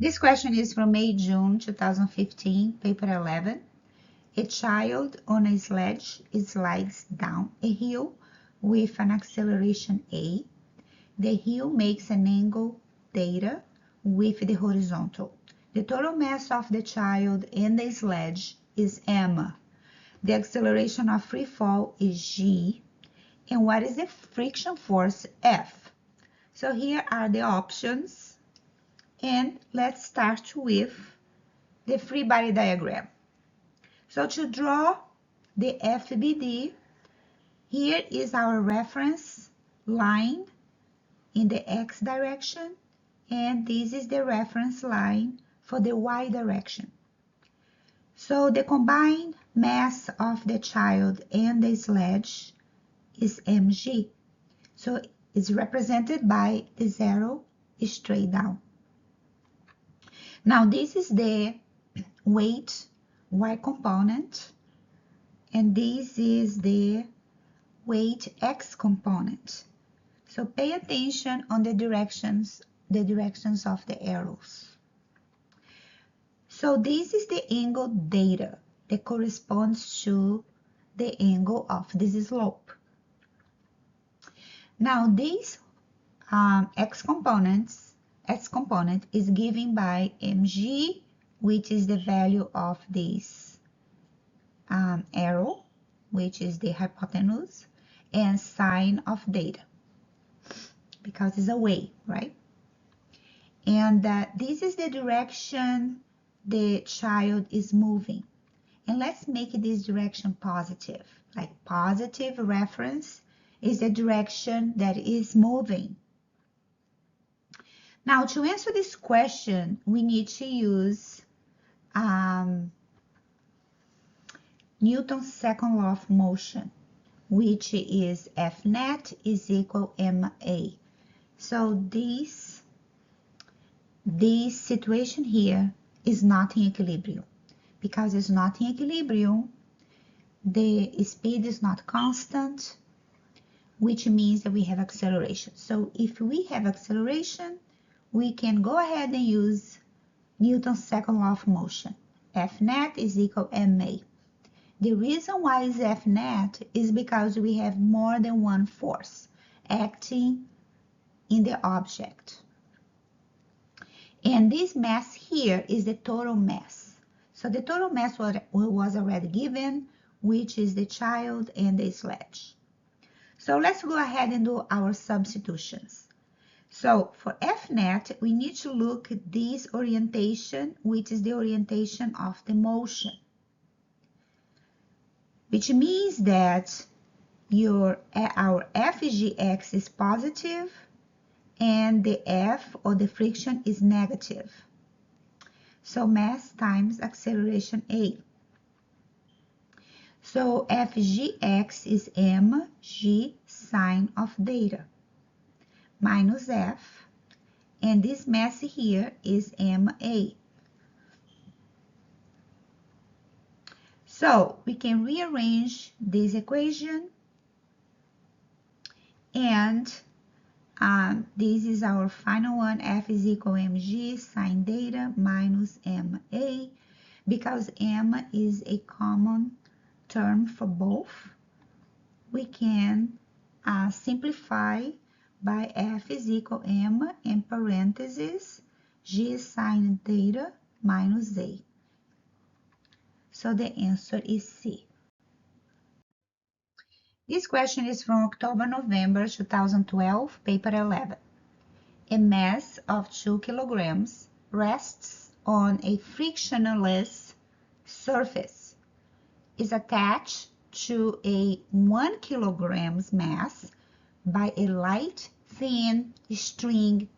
This question is from May-June 2015, paper 11. A child on a sledge slides down a hill with an acceleration a. The hill makes an angle theta with the horizontal. The total mass of the child and the sledge is m. The acceleration of free fall is g. And what is the friction force F? So here are the options. And let's start with the free body diagram. So to draw the FBD, here is our reference line in the x direction, and this is the reference line for the y direction. So the combined mass of the child and the sledge is mg. So it's represented by the zero straight down. Now this is the weight y component, and this is the weight x component. So pay attention on the directions of the arrows. So this is the angle theta that corresponds to the angle of this slope. Now this x component is given by mg, which is the value of this arrow, which is the hypotenuse, and sine of theta, because it's away, right? And this is the direction the child is moving. And let's make this direction positive. Like positive reference is the direction that is moving. Now, to answer this question, we need to use Newton's second law of motion, which is F net is equal ma. So this situation here is not in equilibrium. Because it's not in equilibrium, the speed is not constant, which means that we have acceleration. So if we have acceleration, we can go ahead and use Newton's second law of motion. F net is equal ma. The reason why it's F net is because we have more than one force acting in the object. And this mass here is the total mass. So the total mass was already given, which is the child and the sledge. So let's go ahead and do our substitutions. So for F net, we need to look at this orientation, which is the orientation of the motion, which means that our FGX is positive and the F, or the friction, is negative. So mass times acceleration A. So FGX is mg sine of theta minus F, and this mass here is ma. So we can rearrange this equation, and this is our final one. F is equal mg sine theta minus ma, because m is a common term for both. We can simplify by F is equal m in parentheses g sine theta minus a. So the answer is C. This question is from October-November 2012, paper 11. A mass of 2 kilograms rests on a frictionless surface, is attached to a 1 kilograms mass by a light, thin string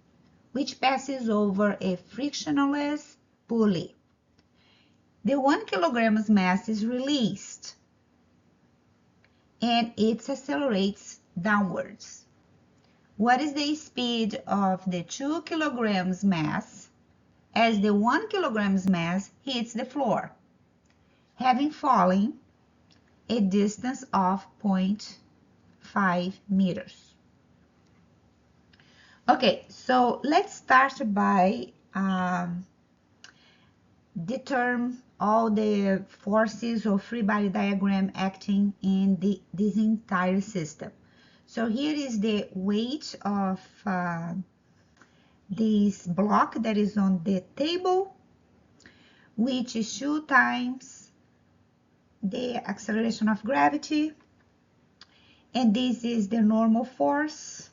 which passes over a frictionless pulley. The 1 kilograms mass is released and it accelerates downwards. What is the speed of the 2 kilograms mass as the 1 kilograms mass hits the floor, having fallen a distance of 0.5 meters? Okay, so let's start by determine all the forces or free body diagram acting in this entire system. So here is the weight of this block that is on the table, which is 2 times the acceleration of gravity. And this is the normal force,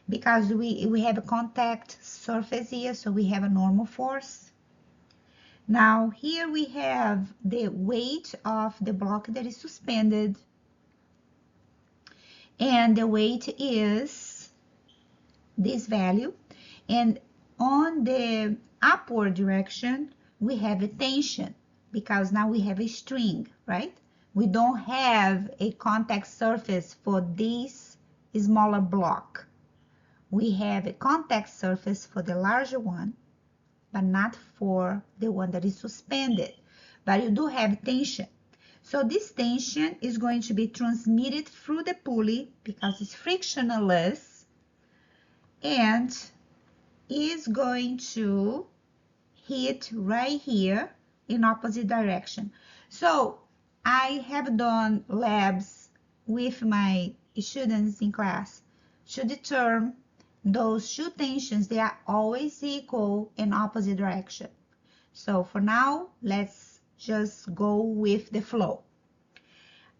because we have a contact surface here, so we have a normal force. Now here we have the weight of the block that is suspended, and the weight is this value, and on the upward direction we have a tension, because now we have a string, right? We don't have a contact surface for this smaller block. We have a contact surface for the larger one, but not for the one that is suspended. But you do have tension. So this tension is going to be transmitted through the pulley because it's frictionless, and is going to hit right here in opposite direction. So I have done labs with my students in class to determine those two tensions. They are always equal in opposite direction. So for now, let's just go with the flow.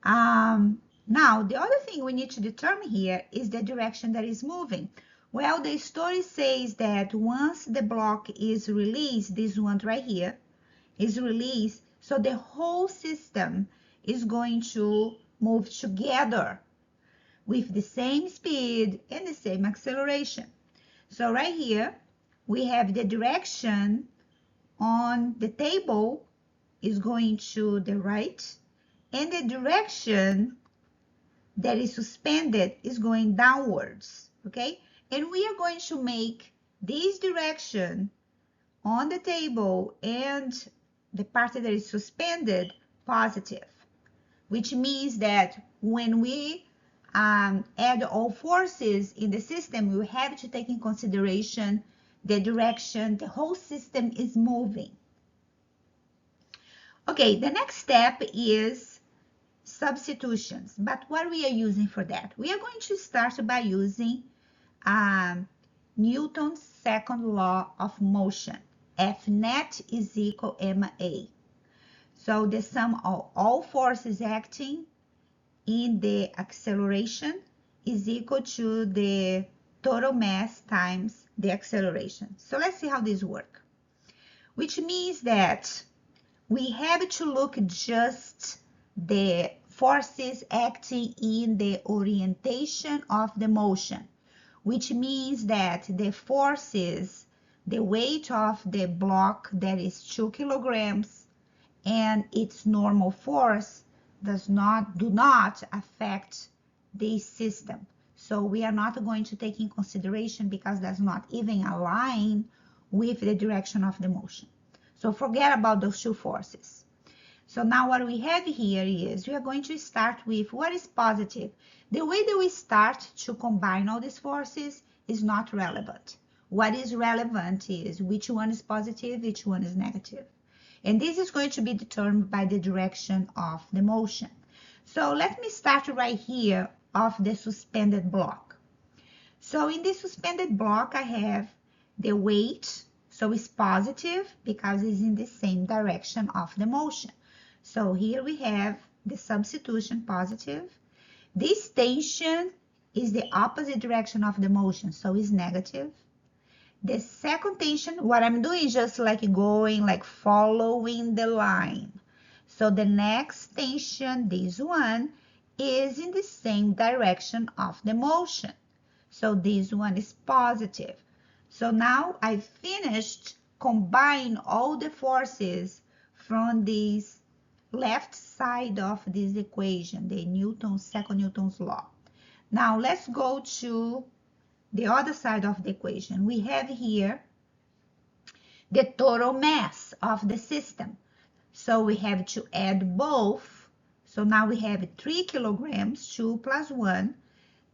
Now, the other thing we need to determine here is the direction that is moving. Well, the story says that once the block is released, this one right here is released, so the whole system is going to move together with the same speed and the same acceleration. So right here, we have the direction on the table is going to the right, and the direction that is suspended is going downwards, okay? And we are going to make this direction on the table and the part that is suspended positive, which means that when we add all forces in the system, we have to take in consideration the direction the whole system is moving. Okay, the next step is substitutions. But what we are using for that? We are going to start by using Newton's second law of motion. F net is equal ma. So the sum of all forces acting in the acceleration is equal to the total mass times the acceleration. So let's see how this works. Which means that we have to look just the forces acting in the orientation of the motion, which means that the forces, the weight of the block that is 2 kilograms and its normal force do not affect this system. So we are not going to take in consideration because that's not even align with the direction of the motion. So forget about those two forces. So now what we have here is we are going to start with what is positive. The way that we start to combine all these forces is not relevant. What is relevant is which one is positive, which one is negative. And this is going to be determined by the direction of the motion. So let me start right here of the suspended block. So in this suspended block, I have the weight. So it's positive because it's in the same direction of the motion. So here we have the substitution positive. This tension is the opposite direction of the motion, so it's negative. The second tension, what I'm doing is just like going, like following the line. So the next tension, this one, is in the same direction of the motion. So this one is positive. So now I finished combining all the forces from this left side of this equation, the second Newton's law. Now let's go to the other side of the equation. We have here the total mass of the system. So we have to add both. So now we have 3 kilograms, 2 plus 1,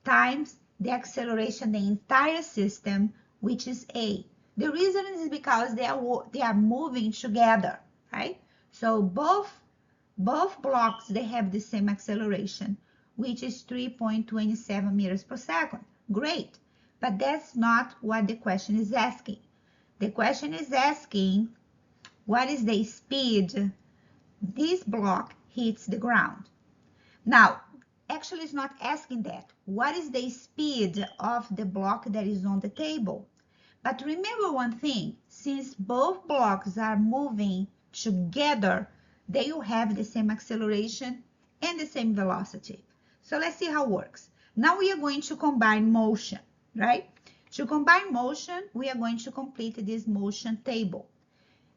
times the acceleration, the entire system, which is A. The reason is because they are moving together, right? So both blocks, they have the same acceleration, which is 3.27 meters per second. Great, but that's not what the question is asking. The question is asking, what is the speed this block hits the ground? Now, actually it's not asking that. What is the speed of the block that is on the table? But remember one thing, since both blocks are moving together, they will have the same acceleration and the same velocity. So let's see how it works. Now we are going to combine motion, right? To combine motion, we are going to complete this motion table.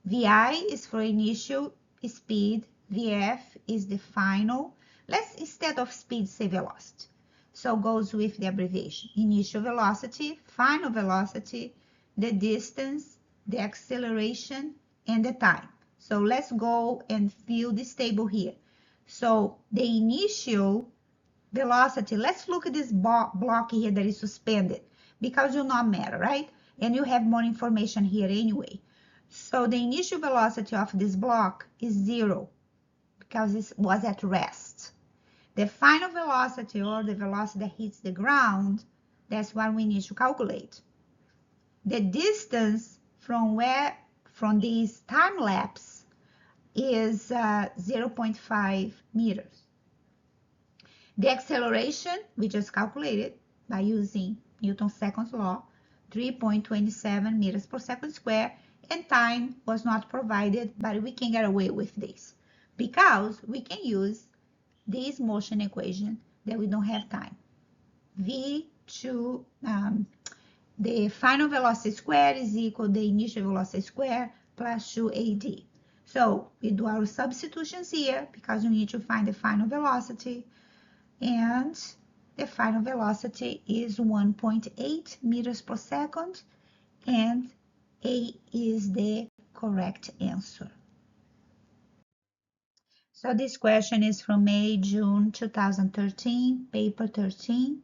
VI is for initial speed, VF is the final. Let's, instead of speed, say velocity. So goes with the abbreviation. Initial velocity, final velocity, the distance, the acceleration, and the time. So let's go and fill this table here. So the initial velocity, let's look at this block here that is suspended, because it will not matter, right? And you have more information here anyway. So the initial velocity of this block is 0, because it was at rest. The final velocity, or the velocity that hits the ground, that's what we need to calculate. The distance from this time lapse is 0.5 meters. The acceleration, we just calculated by using Newton's second law, 3.27 meters per second square, and time was not provided, but we can get away with this because we can use this motion equation that we don't have time. V2, the final velocity squared is equal to the initial velocity squared plus 2AD. So we do our substitutions here because we need to find the final velocity, and the final velocity is 1.8 meters per second, and A is the correct answer. So this question is from May, June 2013, paper 13.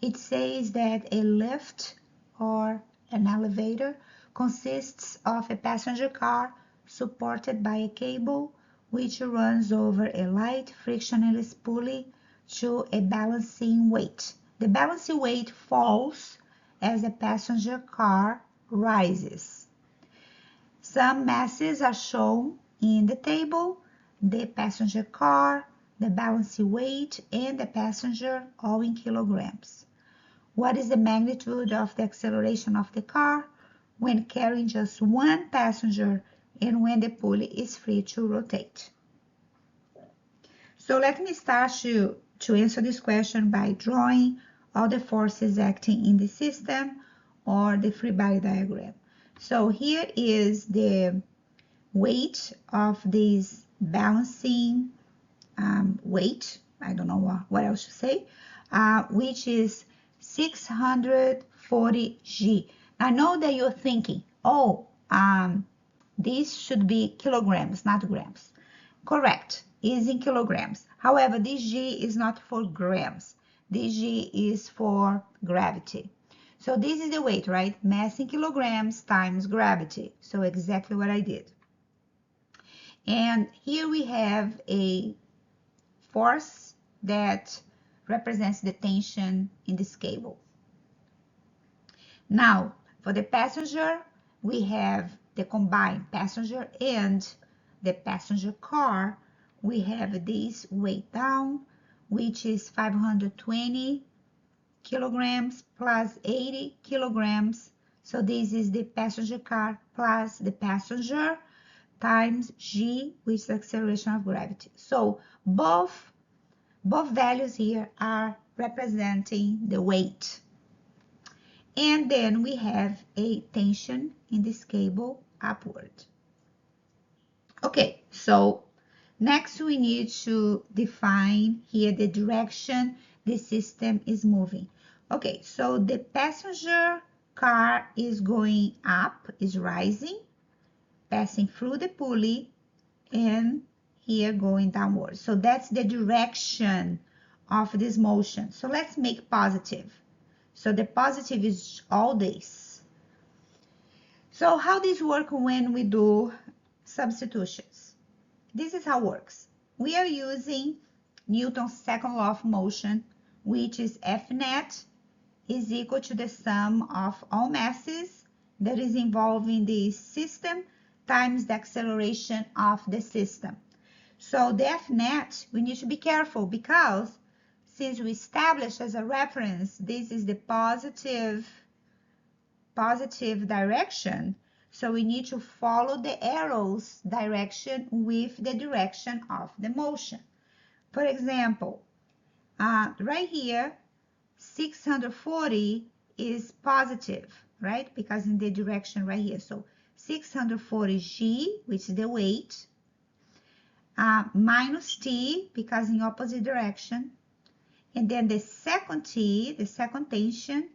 It says that a lift or an elevator consists of a passenger car supported by a cable which runs over a light frictionless pulley to a balancing weight. The balancing weight falls as the passenger car rises. Some masses are shown in the table: the passenger car, the balancing weight, and the passenger, all in kilograms. What is the magnitude of the acceleration of the car when carrying just one passenger and when the pulley is free to rotate? So let me start to answer this question by drawing all the forces acting in the system, or the free body diagram. So here is the weight of this balancing weight, I don't know what else to say, which is 640 G. I know that you're thinking, oh, this should be kilograms, not grams. Correct, is in kilograms. However, this G is not for grams. This G is for gravity. So this is the weight, right? Mass in kilograms times gravity. So exactly what I did. And here we have a force that represents the tension in this cable. Now, for the passenger, we have the combined passenger and the passenger car. We have this weight down, which is 520 kilograms plus 80 kilograms. So this is the passenger car plus the passenger times G, which is the acceleration of gravity. So both values here are representing the weight. And then we have a tension in this cable upward. Okay, so next we need to define here the direction the system is moving. Okay, so the passenger car is going up, is rising, passing through the pulley, and here going downward. So that's the direction of this motion. So let's make positive. So the positive is all this. So how this works when we do substitutions? This is how it works. We are using Newton's second law of motion, which is F net is equal to the sum of all masses that is involved in the system times the acceleration of the system. So the F net, we need to be careful because since we established as a reference, this is the positive direction, so we need to follow the arrow's direction with the direction of the motion. For example, right here, 640 is positive, right? Because in the direction right here. So 640 g, which is the weight, minus t, because in opposite direction. And then the second t, the second tension,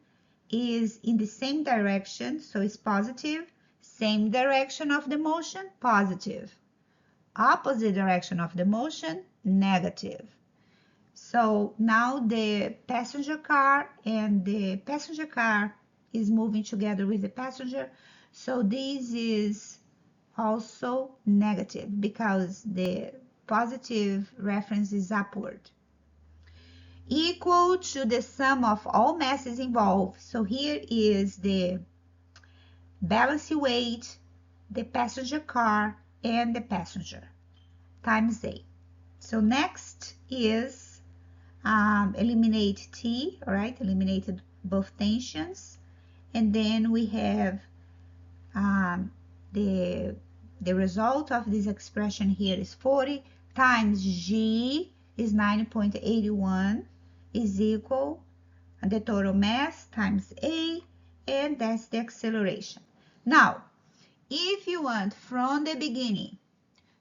is in the same direction, so it's positive. Same direction of the motion, positive. Opposite direction of the motion, negative. So now the passenger car and the passenger car is moving together with the passenger. So this is also negative because the positive reference is upward. Equal to the sum of all masses involved. So here is the balance weight, the passenger car, and the passenger times A. So next is eliminate T, all right, eliminated both tensions. And then we have the result of this expression here is 40 times G is 9.81 is equal the total mass times A, and that's the acceleration. Now, if you want from the beginning,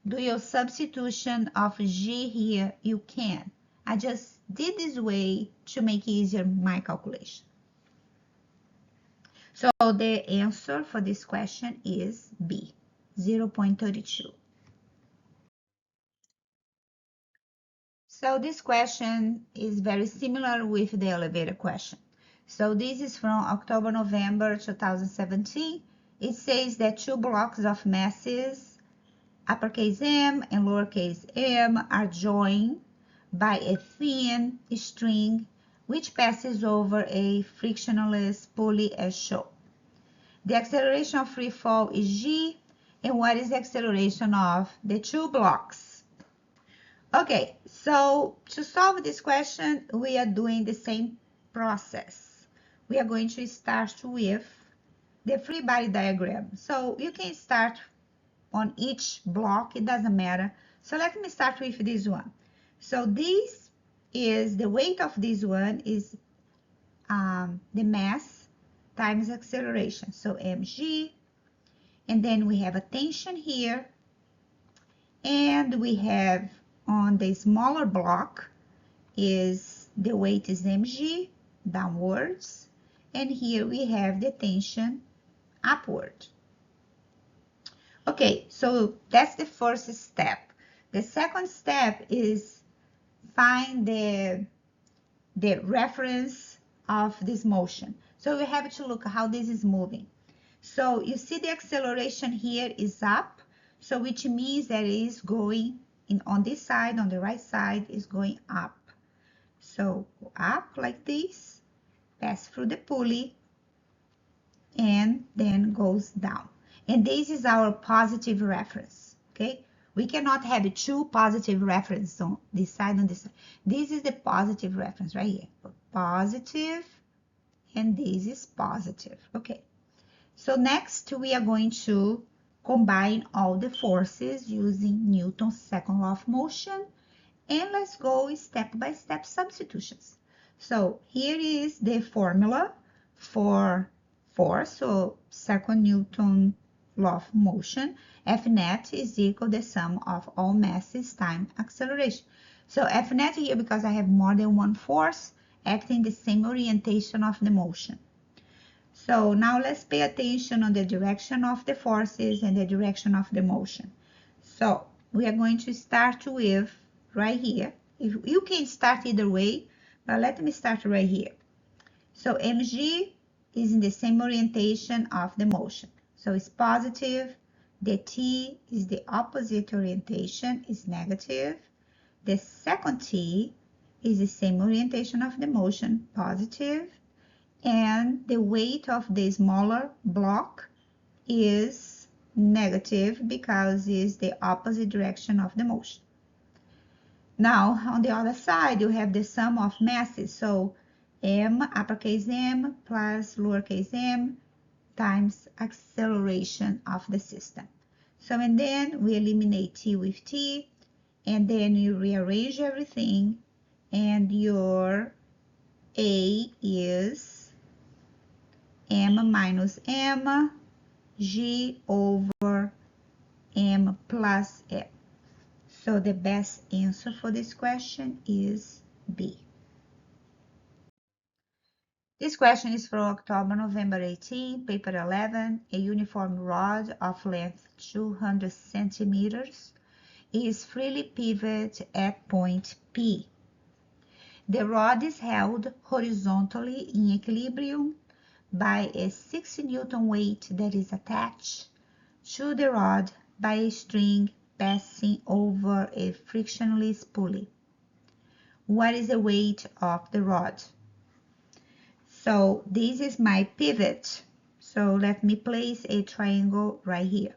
do your substitution of G here, you can. I just did this way to make easier my calculation. So the answer for this question is B, 0.32. So this question is very similar with the elevator question. So this is from October, November 2017. It says that two blocks of masses, uppercase M and lowercase m, are joined by a thin string which passes over a frictionless pulley as shown. The acceleration of free fall is g, and what is the acceleration of the two blocks? Okay, so to solve this question, we are doing the same process. We are going to start with the free body diagram. So you can start on each block, it doesn't matter. So let me start with this one. So this is the weight of this one is the mass times acceleration. So mg, and then we have a tension here, and we have on the smaller block is the weight is mg downwards, and here we have the tension upward. Okay, so that's the first step. The second step is find the reference of this motion. So we have to look how this is moving. So you see the acceleration here is up, so which means that it is going on this side, on the right side, is going up. So up like this, pass through the pulley, and then goes down. And this is our positive reference, okay? We cannot have two positive references on this side and this side. This is the positive reference right here. Positive, and this is positive, okay? So next, we are going to combine all the forces using Newton's second law of motion, and let's go step by step substitutions. So here is the formula for force, so second Newton law of motion, F net is equal to the sum of all masses times acceleration. So F net here, because I have more than one force acting the same orientation of the motion. So now let's pay attention on the direction of the forces and the direction of the motion. So we are going to start with right here. If you can start either way, but let me start right here. So mg is in the same orientation of the motion. so it's positive. The T is the opposite orientation, is negative. The second T is the same orientation of the motion, positive. And the weight of the smaller block is negative because it's the opposite direction of the motion. Now, on the other side, you have the sum of masses. So m, uppercase M, plus lowercase m, times acceleration of the system. So, and then we eliminate t with t, and then you rearrange everything, and your A is m minus m, g over m plus m. So the best answer for this question is B. This question is for October, November 18, paper 11. A uniform rod of length 200 centimeters is freely pivoted at point P. The rod is held horizontally in equilibrium by a 60 Newton weight that is attached to the rod by a string passing over a frictionless pulley. What is the weight of the rod? So this is my pivot. So let me place a triangle right here.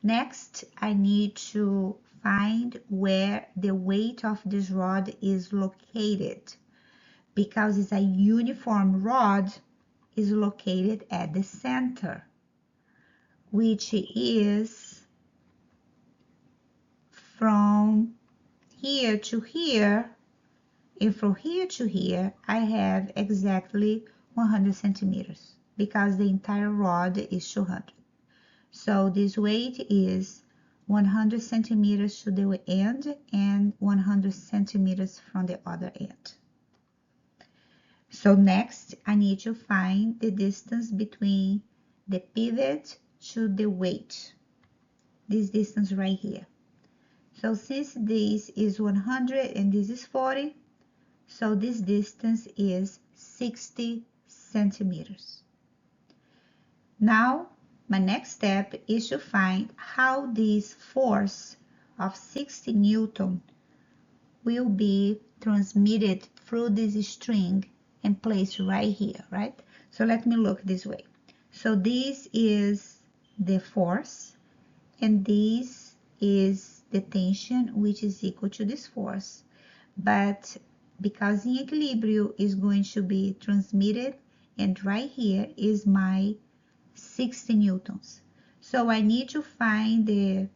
Next, I need to find where the weight of this rod is located. Because it's a uniform rod, is located at the center, which is from here to here, and from here to here, I have exactly 100 centimeters because the entire rod is 200. So this weight is 100 centimeters to the end and 100 centimeters from the other end. So next, I need to find the distance between the pivot to the weight. This distance right here. So since this is 100 and this is 40, so this distance is 60 centimeters. Now, my next step is to find how this force of 60 Newton will be transmitted through this string and placed right here, right? So let me look this way. So this is the force, and this is the tension, which is equal to this force. But because in equilibrium is going to be transmitted, and right here is my 60 newtons. So I need to find the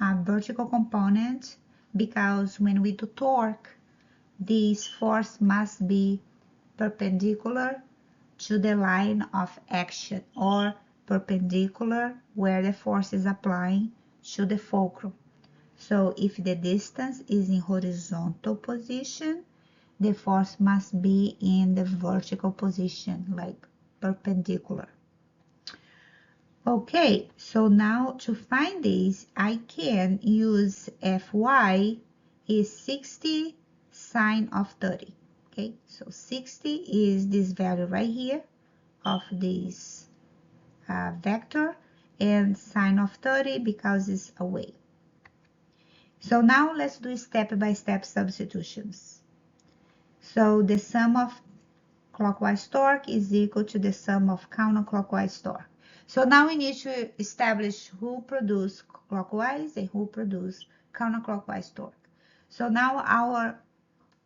vertical component, because when we do torque, this force must be perpendicular to the line of action, or perpendicular where the force is applying to the fulcrum. So if the distance is in horizontal position, the force must be in the vertical position, like perpendicular. Okay, so now to find this, I can use Fy is 60 sine of 30. Okay, so 60 is this value right here of this vector, and sine of 30 because it's away. So now let's do step-by-step substitutions. So the sum of clockwise torque is equal to the sum of counterclockwise torque. So now we need to establish who produce clockwise and who produce counterclockwise torque. So now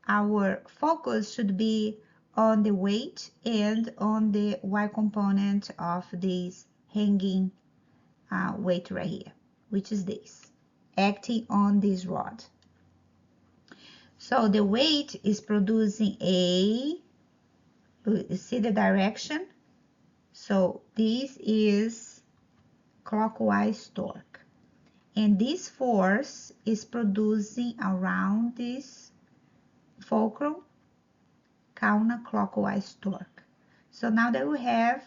our focus should be on the weight and on the y component of this hanging weight right here, which is this, acting on this rod. So the weight is producing you see the direction? So this is clockwise torque. And this force is producing around this fulcrum counterclockwise torque. So now that we have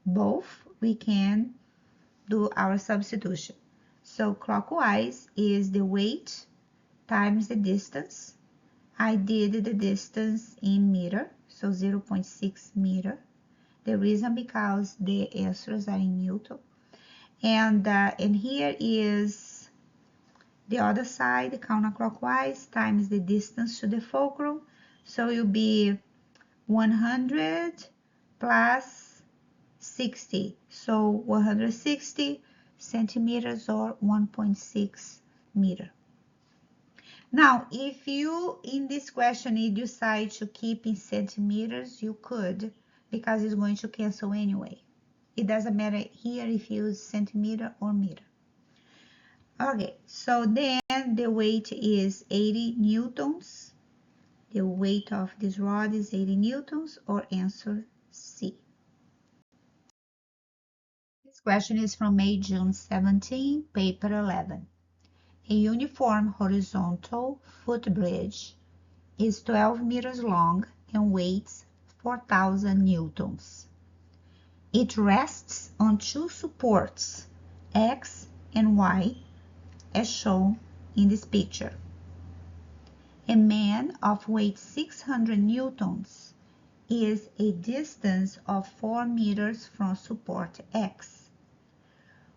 both, we can do our substitution. So clockwise is the weight times the distance. I did the distance in meter, so 0.6 meter. The reason because the answers are in Newton. And here is the other side, counterclockwise, times the distance to the fulcrum. So it will be 100 plus 60. So 160 centimeters or 1.6 meter. Now, if you, in this question, you decide to keep in centimeters, you could, because it's going to cancel anyway. It doesn't matter here if you use centimeter or meter. Okay, so then the weight is 80 newtons. The weight of this rod is 80 newtons, or answer C. This question is from May, June 17, paper 11. A uniform horizontal footbridge is 12 meters long and weighs 4,000 newtons. It rests on two supports, X and Y, as shown in this picture. A man of weight 600 newtons is a distance of 4 meters from support X.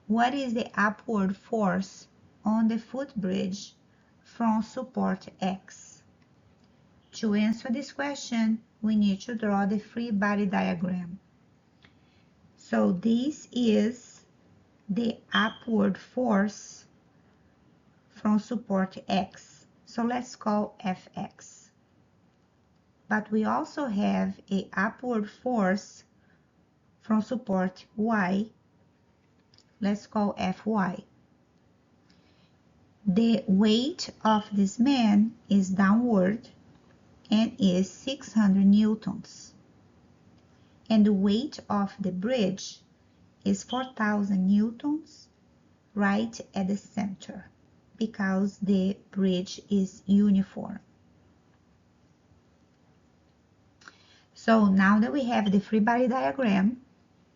What is the upward force on the footbridge from support X? To answer this question, we need to draw the free body diagram. So this is the upward force from support X. So let's call Fx. But we also have a upward force from support Y. Let's call Fy. The weight of this man is downward and is 600 newtons. And the weight of the bridge is 4,000 newtons right at the center, because the bridge is uniform. So now that we have the free body diagram,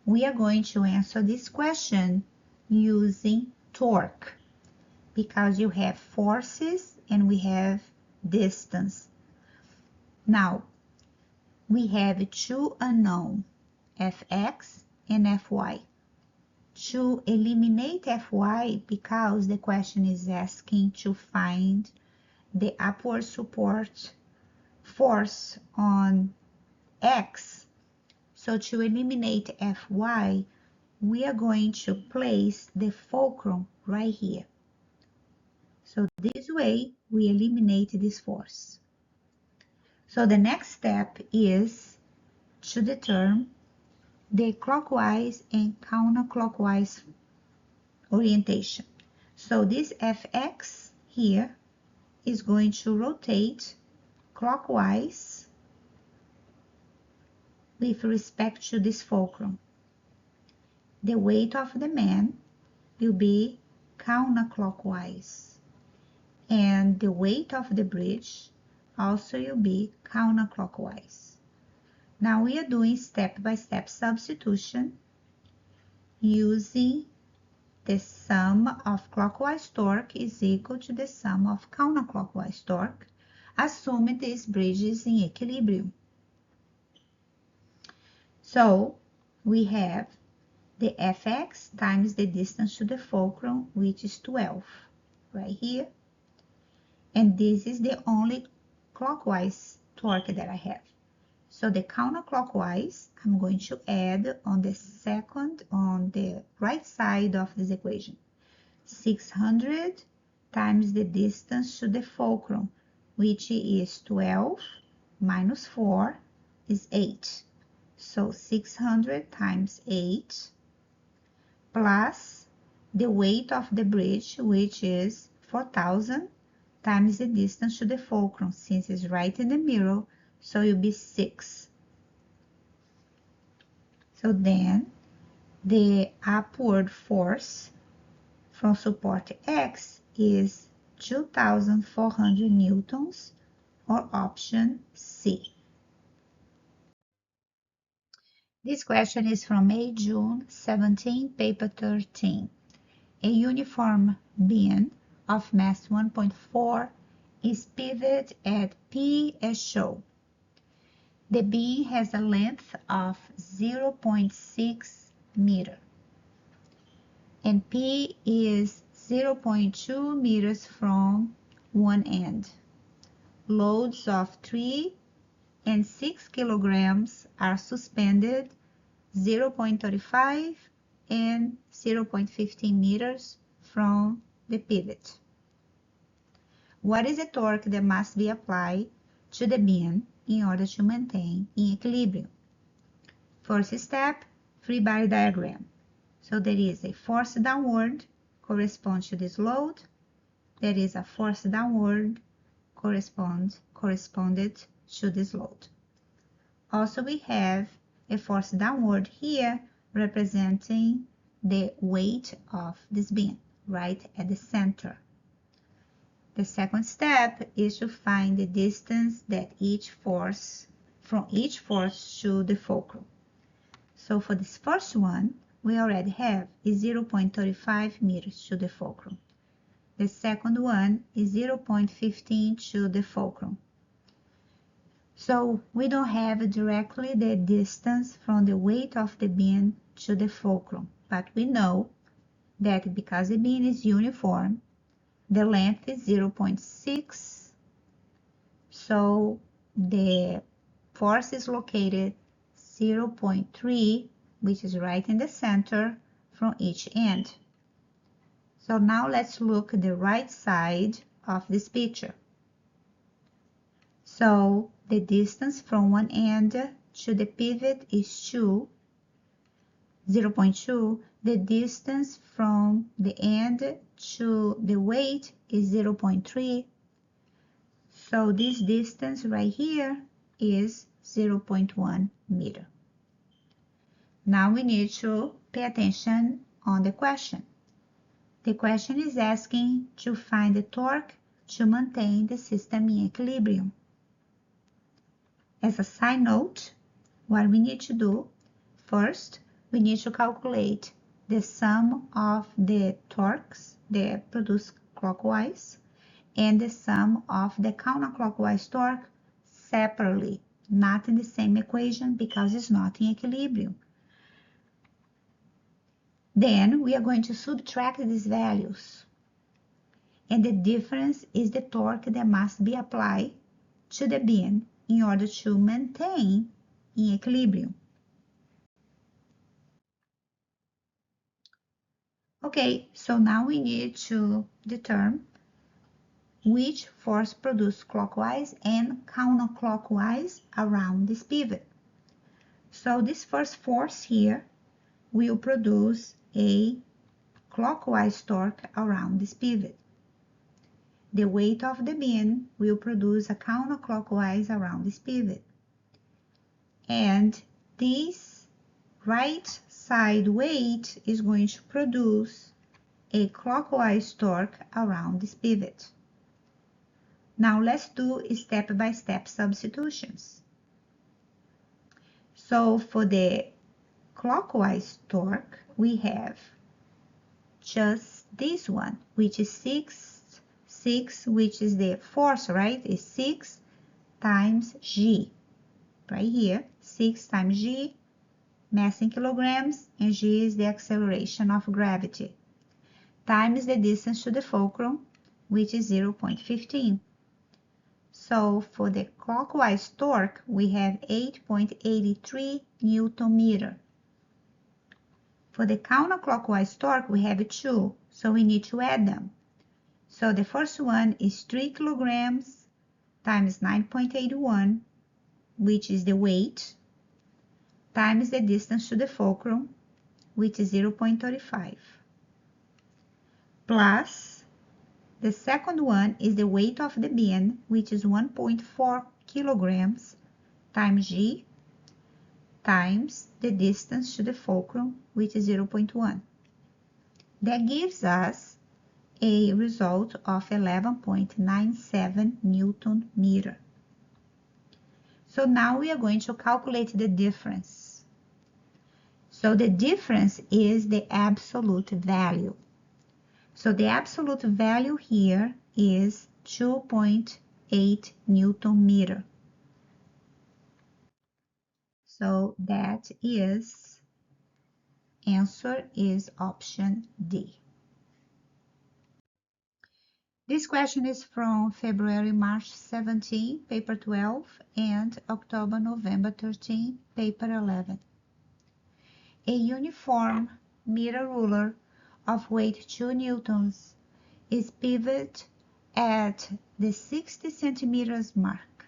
we are going to answer this question using torque, because you have forces and we have distance. Now, we have two unknown, Fx and Fy. To eliminate Fy, because the question is asking to find the upward support force on X, so to eliminate Fy, we are going to place the fulcrum right here. So this way, we eliminate this force. So the next step is to determine the clockwise and counterclockwise orientation. So this Fx here is going to rotate clockwise with respect to this fulcrum. The weight of the man will be counterclockwise, and the weight of the bridge also will be counterclockwise. Now we are doing step-by-step substitution using the sum of clockwise torque is equal to the sum of counterclockwise torque, assuming this bridge is in equilibrium. So we have the Fx times the distance to the fulcrum, which is 12, right here. And this is the only clockwise torque that I have. So the counterclockwise, I'm going to add on the right side of this equation. 600 times the distance to the fulcrum, which is 12 minus 4 is 8. So 600 times 8 plus the weight of the bridge, which is 4,000 times the distance to the fulcrum, since it's right in the middle, so it will be 6. So then the upward force from support X is 2,400 newtons, or option C. This question is from May, June 17, paper 13. A uniform beam of mass 1.4 is pivoted at P as shown. The beam has a length of 0.6 meter, and P is 0.2 meters from one end. Loads of 3 and 6 kilograms are suspended 0.35 and 0.15 meters from the pivot. What is the torque that must be applied to the beam in order to maintain in equilibrium? First step, free body diagram. So there is a force downward corresponds to this load. There is a force downward corresponded to this load. Also, we have a force downward here representing the weight of this beam right at the center. The second step is to find the distance that from each force to the fulcrum. So for this first one, we already have is 0.35 meters to the fulcrum. The second one is 0.15 to the fulcrum. So we don't have directly the distance from the weight of the beam to the fulcrum, but we know that because the beam is uniform, the length is 0.6, so the force is located 0.3, which is right in the center from each end. So now let's look at the right side of this picture. So the distance from one end to the pivot is 0.2. The distance from the end to the weight is 0.3. So this distance right here is 0.1 meter. Now we need to pay attention on the question. The question is asking to find the torque to maintain the system in equilibrium. As a side note, what we need to do, first, we need to calculate the sum of the torques that produce clockwise and the sum of the counterclockwise torque separately, not in the same equation because it's not in equilibrium. Then we are going to subtract these values, and the difference is the torque that must be applied to the beam in order to maintain in equilibrium. Okay, so now we need to determine which force produces clockwise and counterclockwise around this pivot. So this first force here will produce a clockwise torque around this pivot. The weight of the beam will produce a counterclockwise around this pivot. And this right side weight is going to produce a clockwise torque around this pivot. Now let's do step-by-step substitutions. So for the clockwise torque, we have just this one, which is 6, which is the force, right? Is 6 times G. Right here, 6 times G, mass in kilograms, and G is the acceleration of gravity, times the distance to the fulcrum, which is 0.15. So for the clockwise torque, we have 8.83 Newton meter. For the counterclockwise torque, we have 2, so we need to add them. So the first one is 3 kilograms times 9.81, which is the weight, times the distance to the fulcrum, which is 0.35, plus the second one is the weight of the beam, which is 1.4 kilograms times G, times the distance to the fulcrum, which is 0.1. That gives us a result of 11.97 Newton meter. So now we are going to calculate the difference. So the difference is the absolute value. So the absolute value here is 2.8 Newton meter. So that is, answer is option D. This question is from February, March 17, paper 12, and October, November 13, paper 11. A uniform meter ruler of weight 2 newtons is pivoted at the 60 centimeters mark.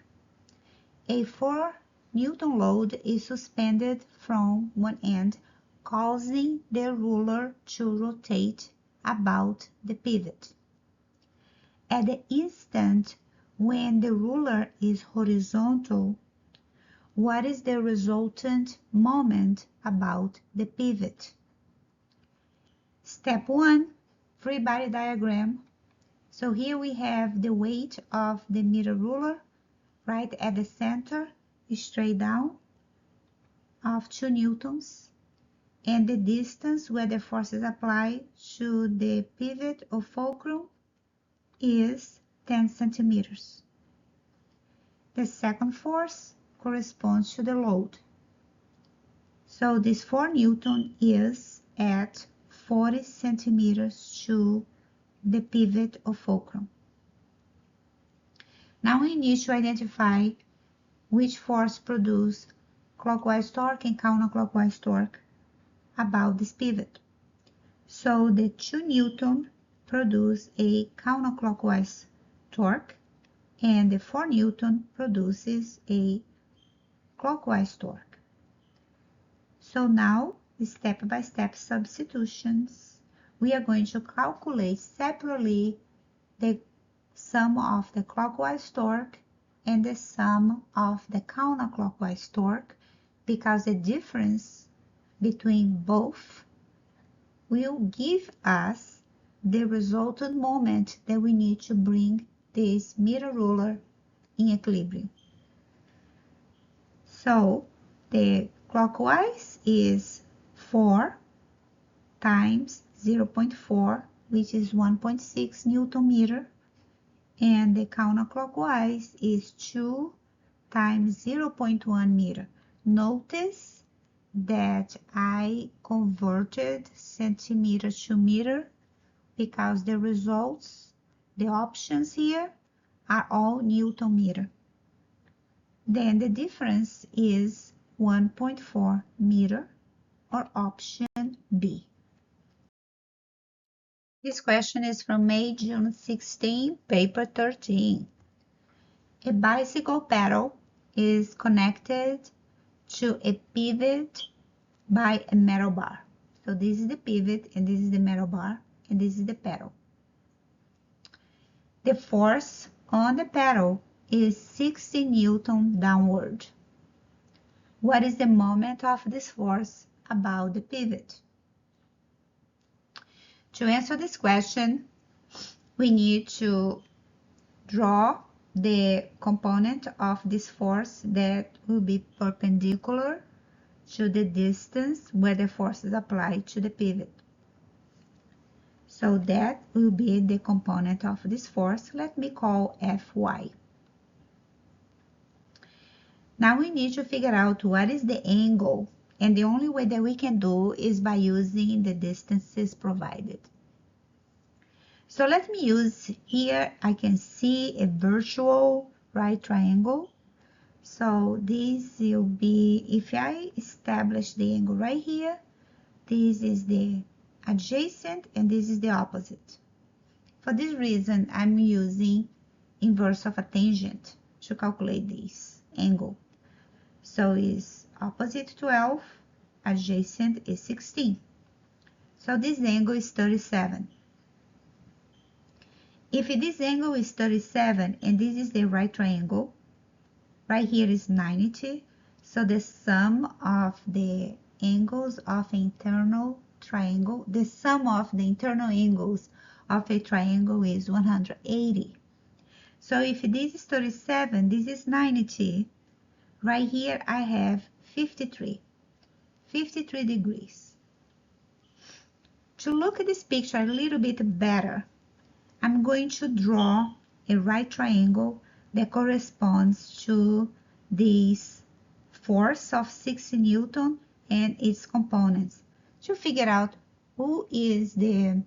A 4 Newton load is suspended from one end, causing the ruler to rotate about the pivot. At the instant when the ruler is horizontal, what is the resultant moment about the pivot? Step 1, free body diagram. So here we have the weight of the meter ruler right at the center, straight down, of 2 newtons, and the distance where the force is applied to the pivot or fulcrum is 10 centimeters. The second force corresponds to the load. So this 4 Newton is at 40 centimeters to the pivot or fulcrum. Now we need to identify which force produces clockwise torque and counterclockwise torque about this pivot. So the 2 Newton produce a counterclockwise torque, and the 4 Newton produces a clockwise torque. So now, step-by-step substitutions, we are going to calculate separately the sum of the clockwise torque and the sum of the counterclockwise torque, because the difference between both will give us the resultant moment that we need to bring this meter ruler in equilibrium. So the clockwise is 4 times 0.4, which is 1.6 Newton meter, and the counterclockwise is 2 times 0.1 meter. Notice that I converted centimeter to meter because the results, the options here, are all Newton meter. Then the difference is 1.4 meter, or option B. This question is from May, June 16, paper 13. A bicycle pedal is connected to a pivot by a metal bar. So this is the pivot, and this is the metal bar, and this is the pedal. The force on the pedal is 60 Newton downward. What is the moment of this force about the pivot? To answer this question, we need to draw the component of this force that will be perpendicular to the distance where the force is applied to the pivot. So that will be the component of this force. Let me call Fy. Now we need to figure out what is the angle, and the only way that we can do is by using the distances provided. So let me use here, I can see a virtual right triangle. So this will be, if I establish the angle right here, this is the adjacent and this is the opposite. For this reason, I'm using inverse of a tangent to calculate this angle. So it's opposite 12, adjacent is 16. So this angle is 37. If this angle is 37 and this is the right triangle, right here is 90. So the sum of the angles of an internal triangle, the sum of the internal angles of a triangle is 180. So if this is 37, this is 90. Right here I have 53 degrees. To look at this picture a little bit better, I'm going to draw a right triangle that corresponds to this force of 60 Newton and its components to figure out who is the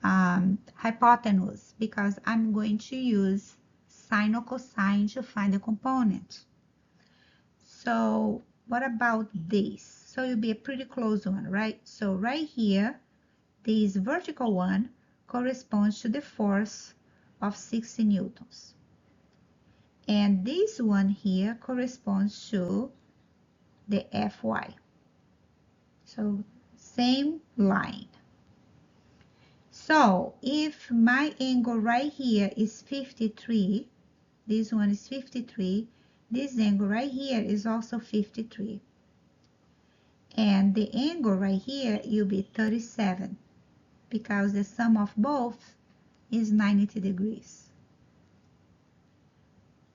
hypotenuse, because I'm going to use sine or cosine to find the component. So what about this? So it'll be a pretty close one, right? So right here, this vertical one corresponds to the force of 60 newtons. And this one here corresponds to the Fy. So same line. So if my angle right here is 53, this one is 53, this angle right here is also 53. And the angle right here will be 37, because the sum of both is 90 degrees.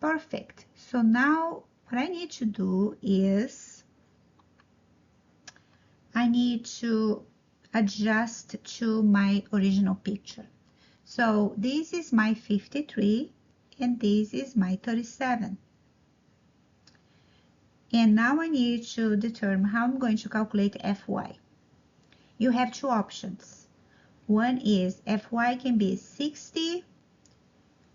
Perfect. So now what I need to do is I need to adjust to my original picture. So this is my 53 and this is my 37. And now I need to determine how I'm going to calculate Fy. You have two options. One is Fy can be 60,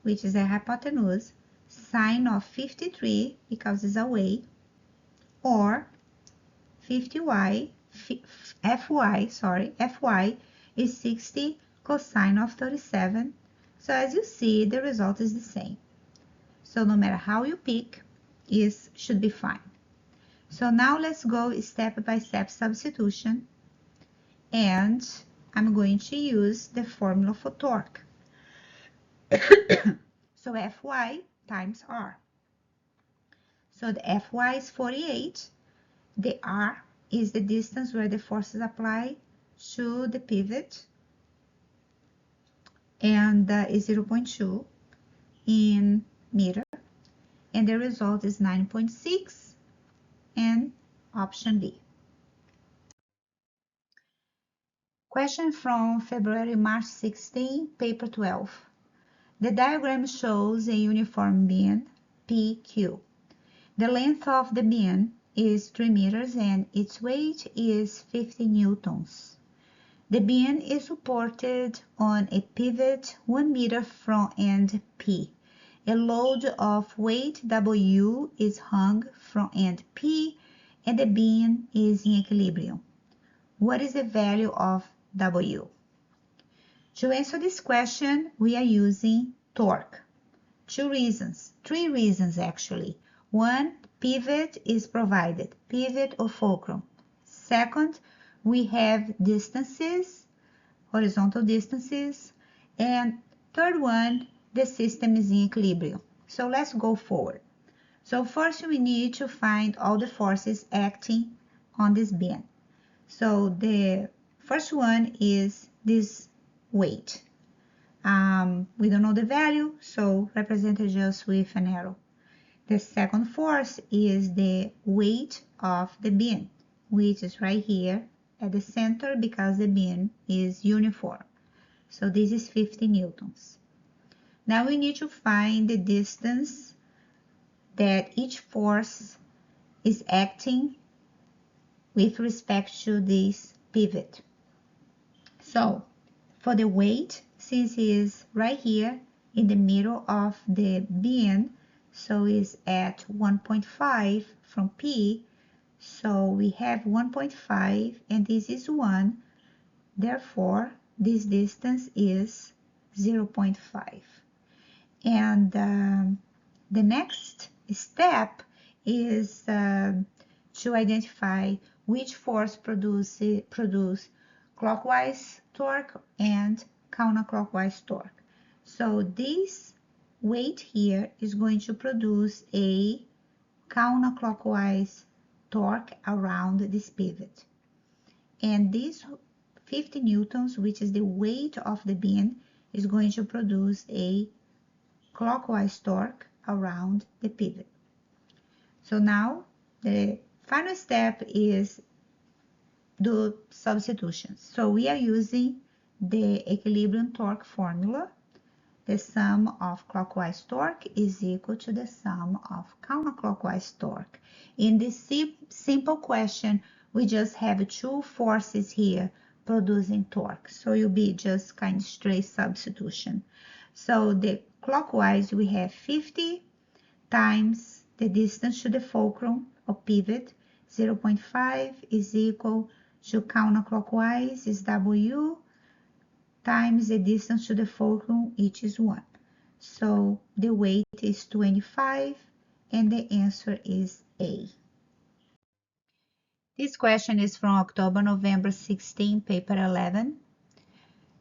which is a hypotenuse, sine of 53 because it's away, or 50y, Fy is 60 cosine of 37. So as you see, the result is the same. So no matter how you pick, it should be fine. So now let's go step by step substitution, and I'm going to use the formula for torque. So Fy times R. So the Fy is 48. The R is the distance where the force is applied to the pivot, and is 0.2 in meter. And the result is 9.6 and option B. Question from February-March 16, paper 12. The diagram shows a uniform beam PQ. The length of the beam is 3 meters and its weight is 50 newtons. The beam is supported on a pivot 1 meter from end P. A load of weight W is hung from end P and the beam is in equilibrium. What is the value of W? To answer this question, we are using torque. Three reasons actually. One, pivot is provided, pivot or fulcrum. Second, we have distances, horizontal distances. And third one, the system is in equilibrium. So let's go forward. So first we need to find all the forces acting on this beam. So the first one is this weight. We don't know the value, so represented just with an arrow. The second force is the weight of the beam, which is right here at the center because the beam is uniform. So this is 50 newtons. Now we need to find the distance that each force is acting with respect to this pivot. So for the weight, since it is right here in the middle of the beam, so it's at 1.5 from P, so we have 1.5 and this is 1, therefore this distance is 0.5. And the next step is to identify which force produce clockwise torque and counterclockwise torque. So this weight here is going to produce a counterclockwise torque around this pivot. And this 50 newtons, which is the weight of the beam, is going to produce a clockwise torque around the pivot. So now the final step is do substitutions. So we are using the equilibrium torque formula. the sum of clockwise torque is equal to the sum of counterclockwise torque. In this simple question, we just have two forces here producing torque. So you'll be just kind of straight substitution. So the clockwise, we have 50 times the distance to the fulcrum or pivot, 0.5 is equal to counterclockwise is W times the distance to the fulcrum, which is 1. So the weight is 25 and the answer is A. This question is from October-November 16, paper 11.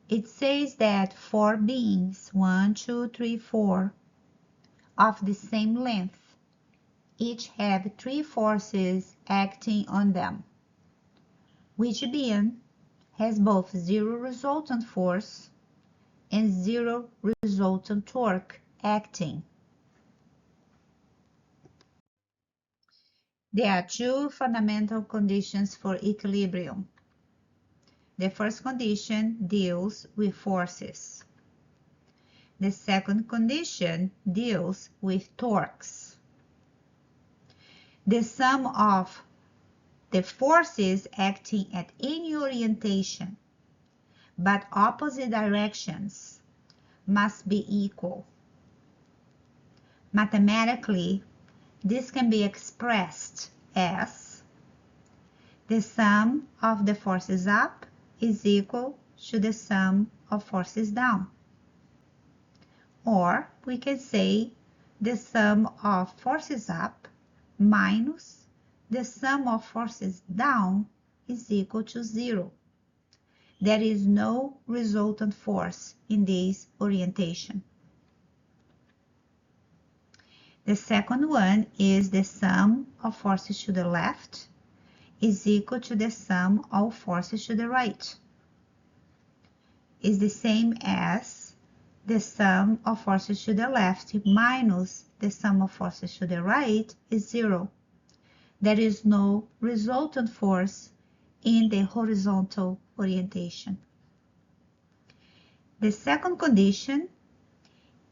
It says that 4 beams, 1, 2, 3, 4, of the same length, each have 3 forces acting on them. Which beam has both 0 resultant force and 0 resultant torque acting? There are 2 fundamental conditions for equilibrium. The first condition deals with forces. The second condition deals with torques. The sum of the forces acting at any orientation but opposite directions must be equal. Mathematically, this can be expressed as the sum of the forces up is equal to the sum of forces down. Or we can say the sum of forces up minus the sum of forces down is equal to 0. There is no resultant force in this orientation. The second one is the sum of forces to the left is equal to the sum of forces to the right. Is the same as the sum of forces to the left minus the sum of forces to the right is 0. There is no resultant force in the horizontal orientation. The second condition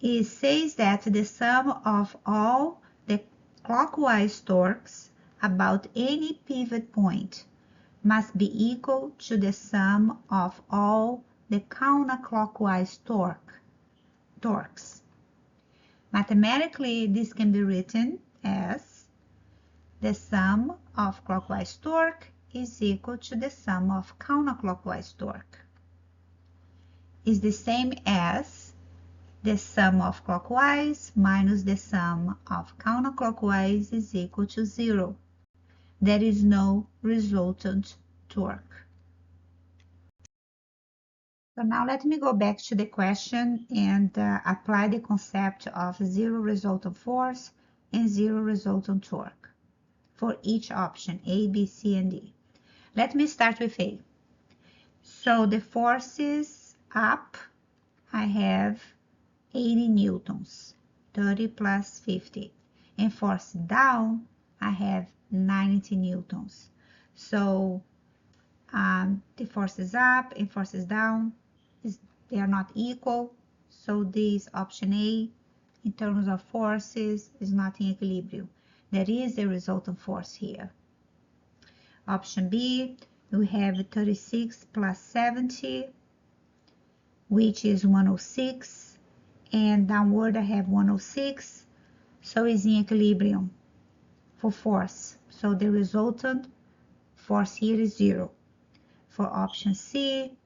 says that the sum of all the clockwise torques about any pivot point must be equal to the sum of all the counterclockwise torques. Mathematically, this can be written as the sum of clockwise torque is equal to the sum of counterclockwise torque. Is the same as the sum of clockwise minus the sum of counterclockwise is equal to 0. There is no resultant torque. So now let me go back to the question and apply the concept of 0 resultant force and 0 resultant torque for each option, A, B, C, and D. Let me start with A. So the forces up, I have 80 newtons, 30 plus 50. And force down, I have 90 newtons. So the forces up and forces down, they are not equal. So this option A, in terms of forces, is not in equilibrium. There is a resultant force here. Option B, we have 36 plus 70, which is 106. And downward I have 106, so it's in equilibrium for force. So the resultant force here is 0. For option C,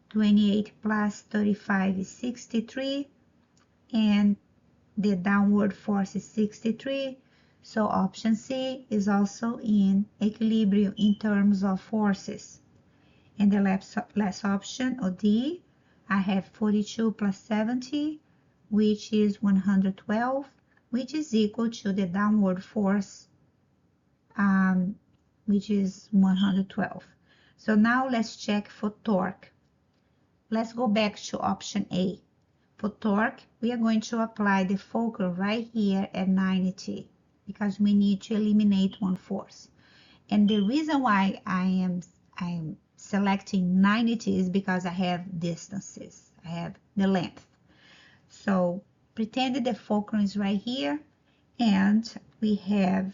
28 plus 35 is 63, and the downward force is 63. So option C is also in equilibrium in terms of forces. And the last option, or D, I have 42 plus 70, which is 112, which is equal to the downward force, which is 112. So now let's check for torque. Let's go back to option A. For torque, we are going to apply the fulcrum right here at 90 because we need to eliminate one force. And the reason why I'm selecting 90 is because I have distances. I have the length. So pretend that the fulcrum is right here, and we have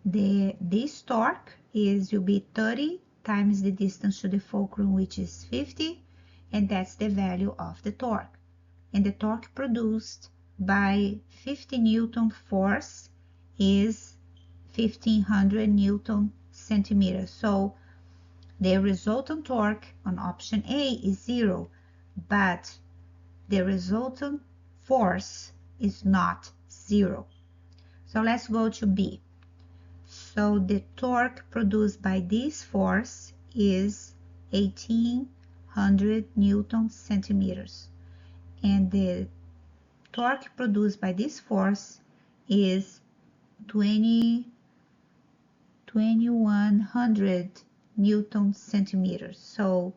this torque will be 30 times the distance to the fulcrum, which is 50, and that's the value of the torque. And the torque produced by 50 Newton force is 1500 Newton centimeters. So the resultant torque on option A is 0, but the resultant force is not 0. So let's go to B. So the torque produced by this force is 1800 Newton centimeters. And the torque produced by this force is 2100 Newton centimeters. So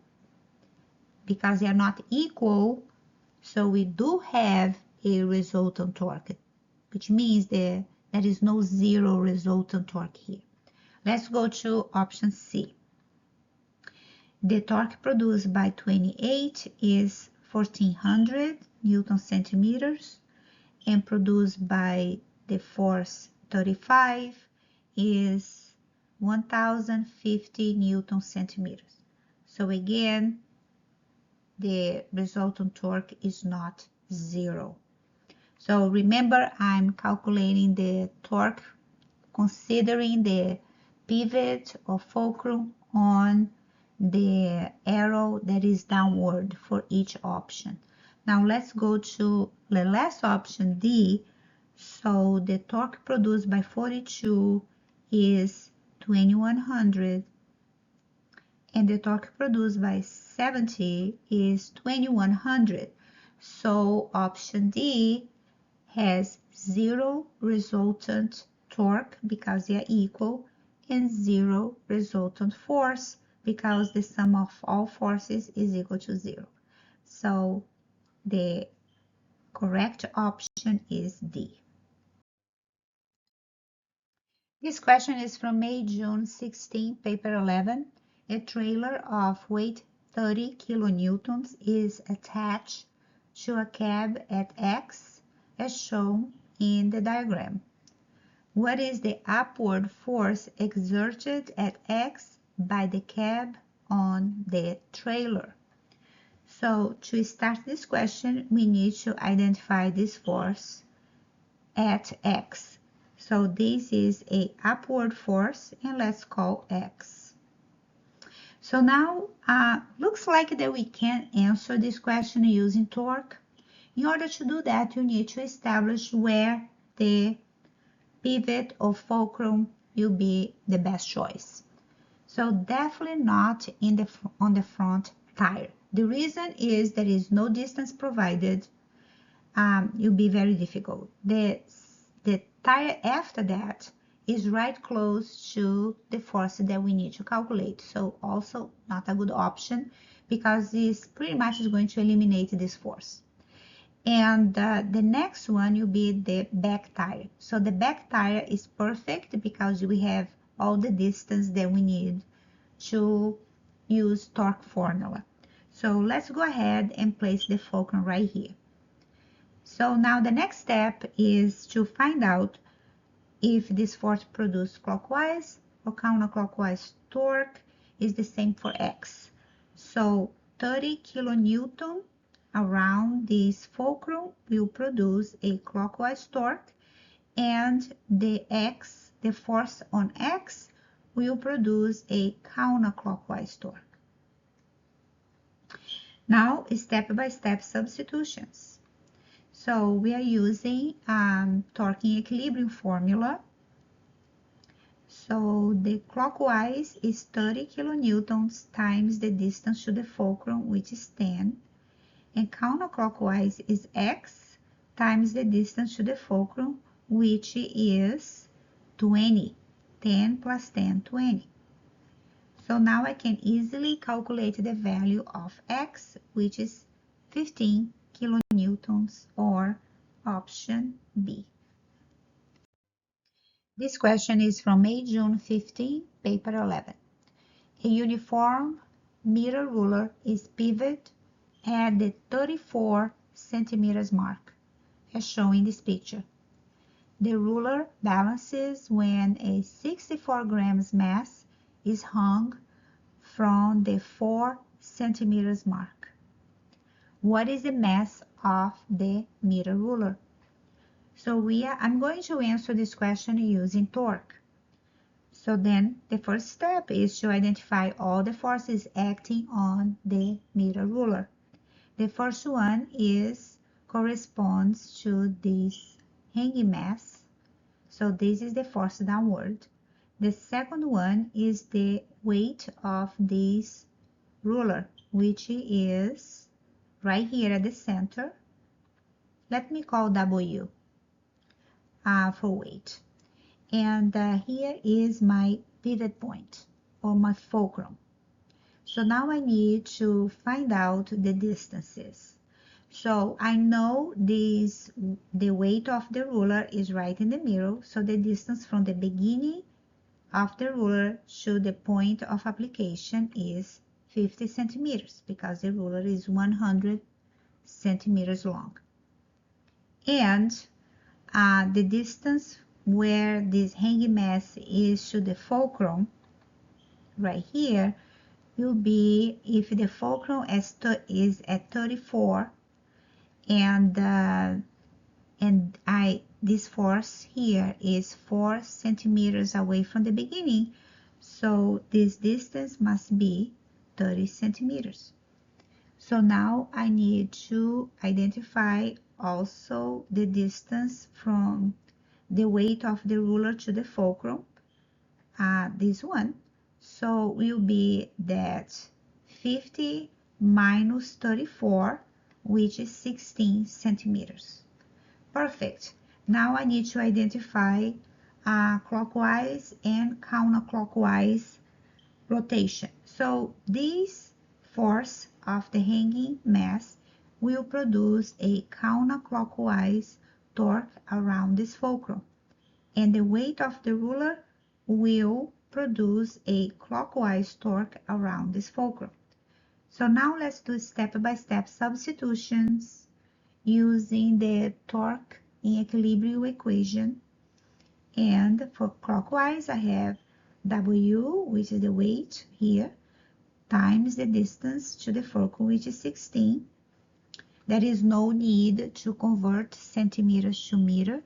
because they are not equal, so we do have a resultant torque, which means there is no zero resultant torque here. Let's go to option C. The torque produced by 28 is 1400 Newton centimeters, and produced by the force 35 is 1050 Newton centimeters. So again, the resultant torque is not 0. So remember, I'm calculating the torque considering the pivot or fulcrum on the arrow that is downward for each option. Now let's go to the last option, D. So the torque produced by 42 is 2100, and the torque produced by 70 is 2100. So option D has 0 resultant torque because they are equal, and 0 resultant force because the sum of all forces is equal to 0. So the correct option is D. This question is from May-June 16, paper 11. A trailer of weight 30 kilonewtons is attached to a cab at X as shown in the diagram. What is the upward force exerted at X by the cab on the trailer? So to start this question, we need to identify this force at X. So this is a upward force, and let's call X. So now looks like that we can answer this question using torque. In order to do that, you need to establish where the pivot or fulcrum will be the best choice. So definitely not on the front tire. The reason is there is no distance provided. It will be very difficult. The tire after that is right close to the force that we need to calculate. So also not a good option because this pretty much is going to eliminate this force. And the next one will be the back tire. So the back tire is perfect because we have all the distance that we need to use torque formula. So let's go ahead and place the fulcrum right here. So now the next step is to find out if this force produced clockwise or counterclockwise torque is the same for X. So 30 kilonewton around this fulcrum will produce a clockwise torque, and the force on X will produce a counterclockwise torque. Now, step-by-step substitutions. So we are using torque equilibrium formula. So the clockwise is 30 kilonewtons times the distance to the fulcrum, which is 10. And counterclockwise is X times the distance to the fulcrum, which is 20. 10 plus 10, 20. So now I can easily calculate the value of X, which is 15 kilonewtons, or option B. This question is from May-June 15, paper 11. A uniform meter ruler is pivoted at the 34 centimeters mark, as shown in this picture. The ruler balances when a 64 grams mass is hung from the 4 centimeters mark. What is the mass of the meter ruler? So I'm going to answer this question using torque. So then the first step is to identify all the forces acting on the meter ruler. The first one corresponds to this hanging mass. So this is the force downward. The second one is the weight of this ruler, which is right here at the center. Let me call W for weight. And here is my pivot point or my fulcrum. So now I need to find out the distances. So I know the weight of the ruler is right in the middle. So the distance from the beginning of the ruler to the point of application is 50 centimeters because the ruler is 100 centimeters long. And the distance where this hanging mass is to the fulcrum right here will be, if the fulcrum is at 34 and this force here is 4 centimeters away from the beginning, so this distance must be 30 centimeters. So now I need to identify also the distance from the weight of the ruler to the fulcrum, this one. So will be that 50 minus 34, which is 16 centimeters. Perfect. Now I need to identify clockwise and counterclockwise rotation. So this force of the hanging mass will produce a counterclockwise torque around this fulcrum, and the weight of the ruler will produce a clockwise torque around this fulcrum. So now let's do step-by-step substitutions using the torque in equilibrium equation. And for clockwise, I have W, which is the weight here, times the distance to the fulcrum, which is 16. There is no need to convert centimeters to meter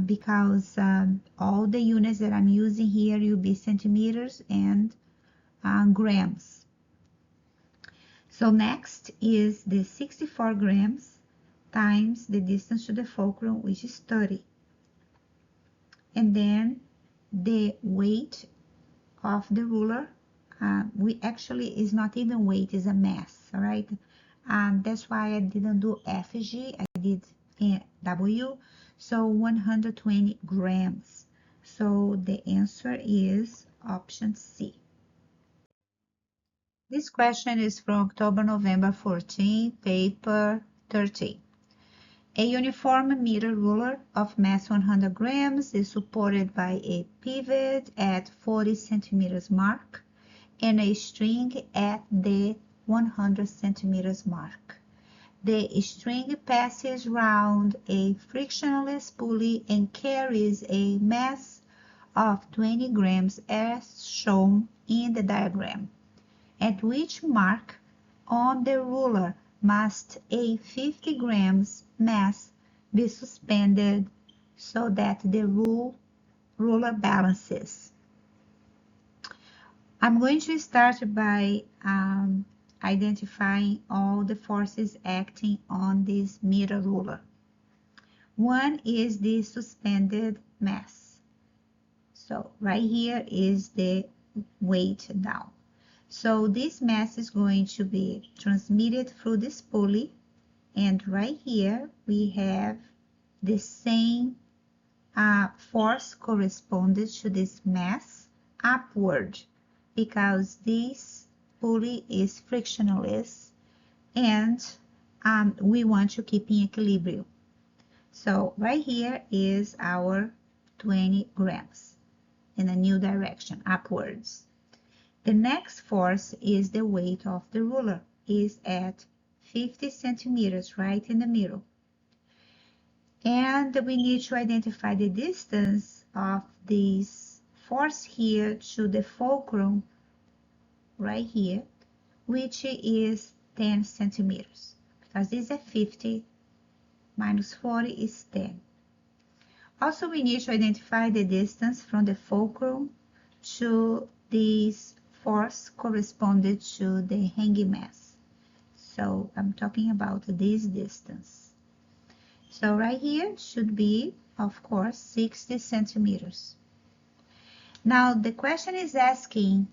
because all the units that I'm using here will be centimeters and grams. So next is the 64 grams times the distance to the fulcrum, which is 30. And then the weight of the ruler, is not even weight, is a mass, all right? That's why I didn't do FG, I did W. So 120 grams. So the answer is option C. This question is from October-November 14, paper 13. A uniform meter ruler of mass 100 grams is supported by a pivot at 40 centimeters mark and a string at the 100 centimeters mark. The string passes round a frictionless pulley and carries a mass of 20 grams as shown in the diagram. At which mark on the ruler must a 50 grams mass be suspended so that the ruler balances? I'm going to start by identifying all the forces acting on this meter ruler. One is the suspended mass. So right here is the weight down. So this mass is going to be transmitted through this pulley, and right here we have the same force corresponding to this mass upward, because this pulley is frictionless and we want to keep in equilibrium. So right here is our 20 grams in a new direction, upwards. The next force is the weight of the ruler, is at 50 centimeters, right in the middle. And we need to identify the distance of this force here to the fulcrum right here, which is 10 centimeters, because this is 50 minus 40 is 10. Also, we need to identify the distance from the fulcrum to this force corresponded to the hanging mass. So I'm talking about this distance. So right here should be, of course, 60 centimeters. Now the question is asking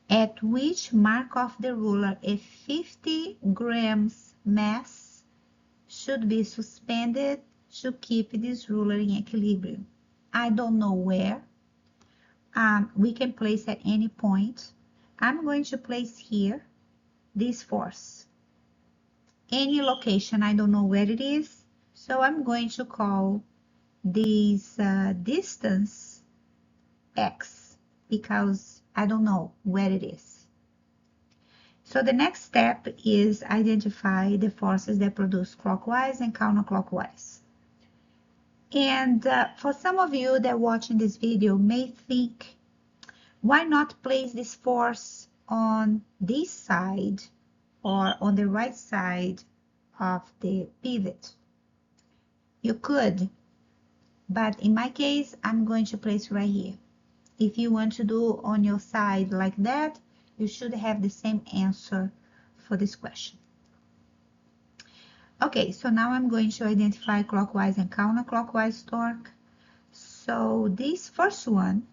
at which mark of the ruler a 50 grams mass should be suspended to keep this ruler in equilibrium. I don't know where. We can place at any point. I'm going to place here this force. Any location, I don't know where it is. So I'm going to call this distance X because I don't know where it is. So the next step is identify the forces that produce clockwise and counterclockwise. And for some of you that are watching this video may think, why not place this force on this side or on the right side of the pivot? You could, but in my case, I'm going to place right here. If you want to do on your side like that, you should have the same answer for this question. Okay, so now I'm going to identify clockwise and counterclockwise torque. So this first one,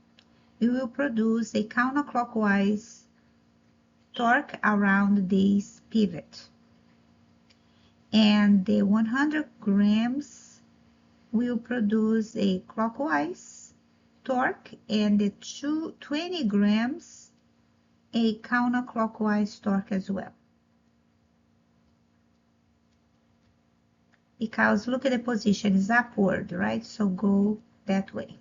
we will produce a counterclockwise torque around this pivot. And the 100 grams will produce a clockwise torque, and the 20 grams a counterclockwise torque as well. Because look at the position is upward, right? So go that way.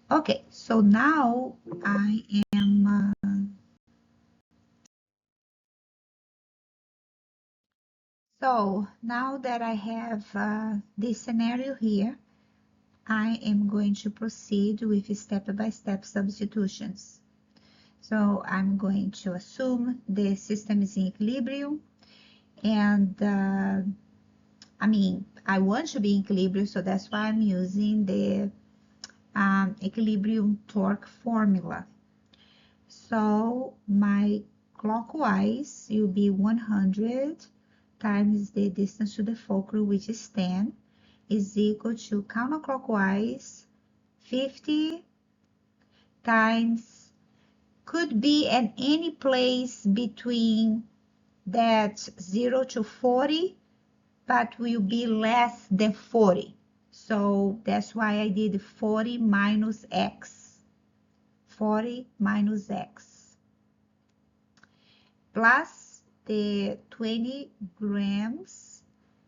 Okay, so now I am so now that I have this scenario here, I am going to proceed with step-by-step substitutions. So I'm going to assume the system is in equilibrium, and I want to be in equilibrium, so that's why I'm using the equilibrium torque formula. So my clockwise will be 100 times the distance to the fulcrum, which is 10, is equal to counterclockwise 50 times, could be at any place between that 0 to 40, but will be less than 40. So that's why I did 40 minus x. 40 minus x. Plus the 20 grams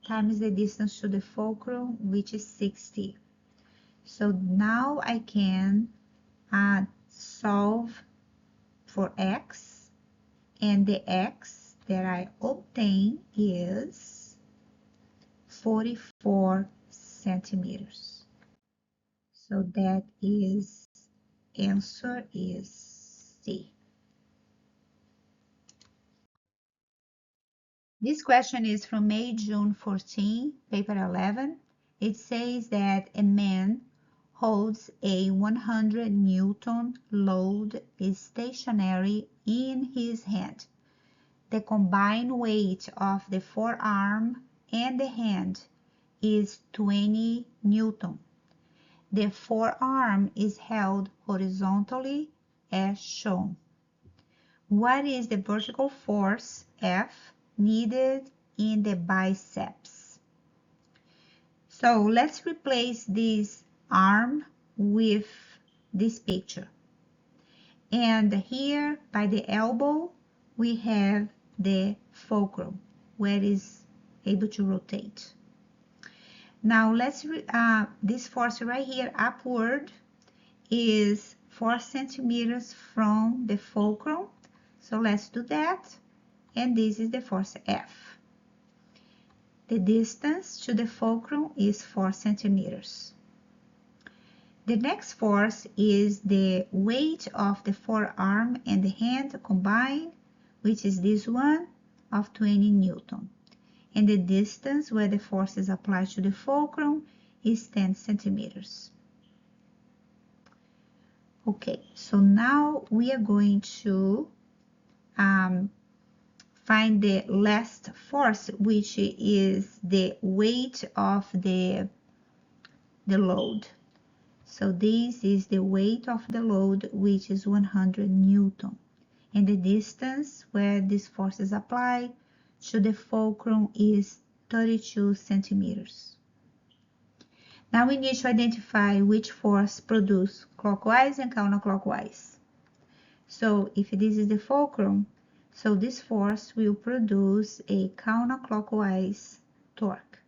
times the distance to the fulcrum, which is 60. So now I can solve for x, and the x that I obtain is 44 centimeters. So that is, answer is C. This question is from May-June 14, paper 11. It says that a man holds a 100 Newton load stationary in his hand. The combined weight of the forearm and the hand is 20 Newton. The forearm is held horizontally as shown. What is the vertical force F needed in the biceps? So let's replace this arm with this picture. And here by the elbow, we have the fulcrum, where it is able to rotate. Now let's, this force right here upward is 4 centimeters from the fulcrum. So let's do that. and this is the force F. The distance to the fulcrum is 4 centimeters. The next force is the weight of the forearm and the hand combined, which is this one, of 20 Newton. And the distance where the force is applied to the fulcrum is 10 centimeters. Okay, so now we are going to find the last force, which is the weight of the load. So this is the weight of the load, which is 100 Newton. And the distance where this force is applied to the fulcrum is 32 centimeters. Now we need to identify which force produces clockwise and counterclockwise. So if this is the fulcrum, so this force will produce a counterclockwise torque.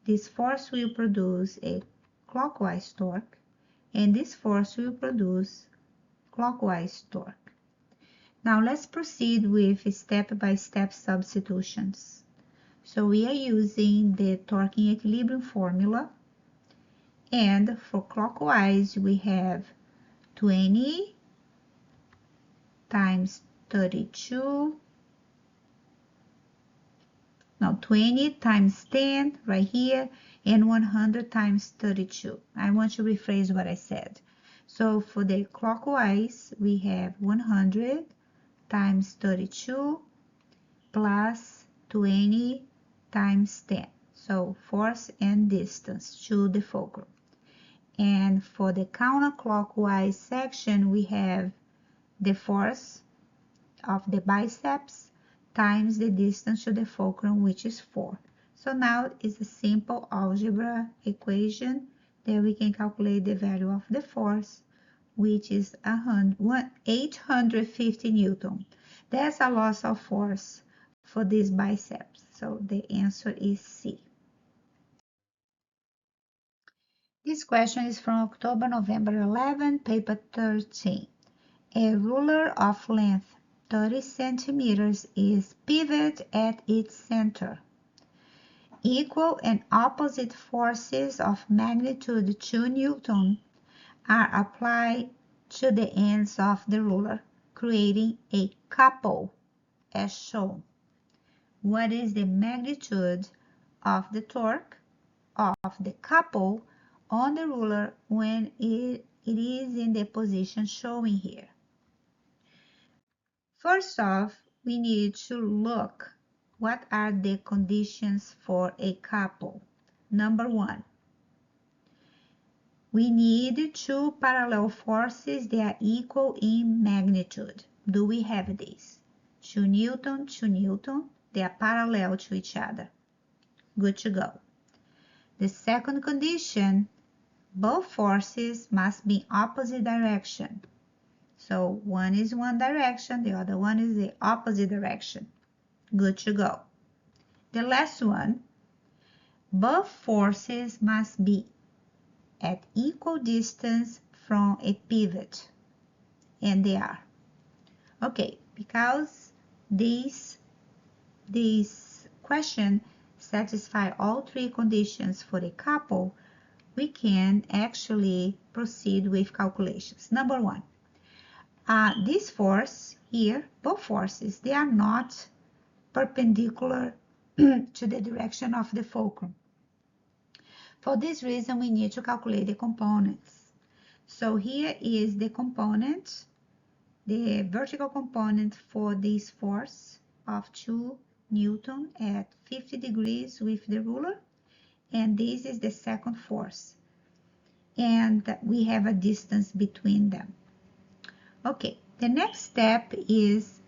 This force will produce a clockwise torque, and this force will produce clockwise torque. Now let's proceed with step-by-step substitutions. So we are using the torque in equilibrium formula, and for clockwise we have 20 times 32, no, 20 times 10 right here, and 100 times 32. I want to rephrase what I said. So for the clockwise, we have 100 times 32 plus 20 times 10. So force and distance to the fulcrum. And for the counterclockwise section, we have the force of the biceps times the distance to the fulcrum, which is 4. So now it's a simple algebra equation that we can calculate the value of the force, which is 850 Newton. That's a loss of force for this biceps. So the answer is C. This question is from October-November 11, paper 13. A ruler of length 30 centimeters is pivot at its center. Equal and opposite forces of magnitude 2 Newton are applied to the ends of the ruler, creating a couple as shown. What is the magnitude of the torque of the couple on the ruler when it is in the position showing here? First off, we need to look what are the conditions for a couple. Number 1, we need 2 parallel forces that are equal in magnitude. Do we have this? 2 Newton, 2 Newton, they are parallel to each other. Good to go. The second condition, both forces must be in opposite direction. So one is one direction, the other one is the opposite direction. Good to go. The last one, both forces must be at equal distance from a pivot, and they are. Okay, because this question satisfies all 3 conditions for a couple, we can actually proceed with calculations. Number 1, this force here, both forces, they are not perpendicular to the direction of the fulcrum. For this reason, we need to calculate the components. So here is the component, the vertical component for this force of 2 Newton at 50 degrees with the ruler, and this is the second force, and we have a distance between them. Okay, the next step is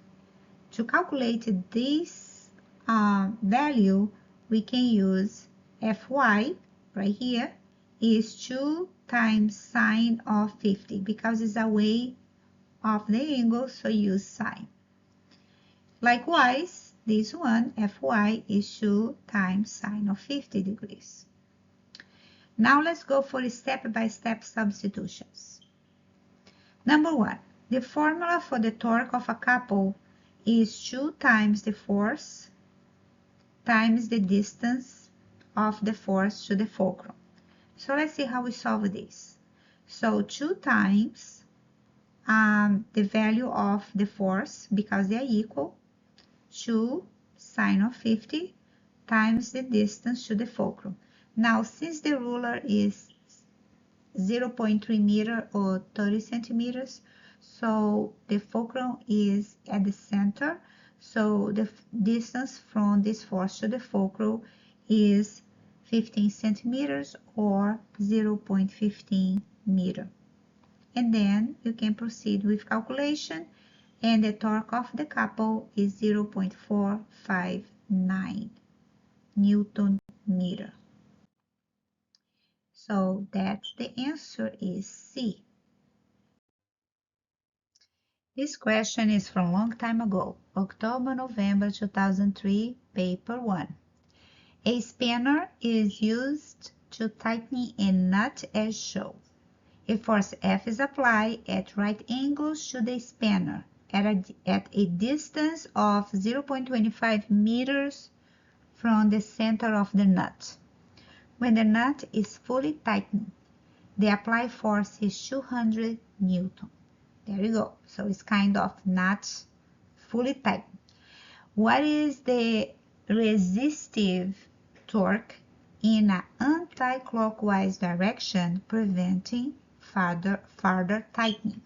to calculate this value. We can use Fy right here is 2 times sine of 50 because it's a way of the angle, so use sine. Likewise, this one, Fy, is 2 times sine of 50 degrees. Now let's go for step-by-step substitutions. Number 1, the formula for the torque of a couple is 2 times the force times the distance of the force to the fulcrum. So let's see how we solve this. So 2 times the value of the force, because they are equal, 2 sine of 50 times the distance to the fulcrum. Now, since the ruler is 0.3 meter or 30 centimeters, so the fulcrum is at the center, so the distance from this force to the fulcrum is 15 centimeters or 0.15 meter. And then you can proceed with calculation, and the torque of the couple is 0.459 Newton meter. So that's the answer is C. This question is from a long time ago, October, November 2003, paper 1. A spanner is used to tighten a nut as shown. A force F is applied at right angles to the spanner at a distance of 0.25 meters from the center of the nut. When the nut is fully tightened, the applied force is 200 Newton. There you go. So it's kind of not fully tightened. What is the resistive torque in an anti-clockwise direction, preventing further tightening?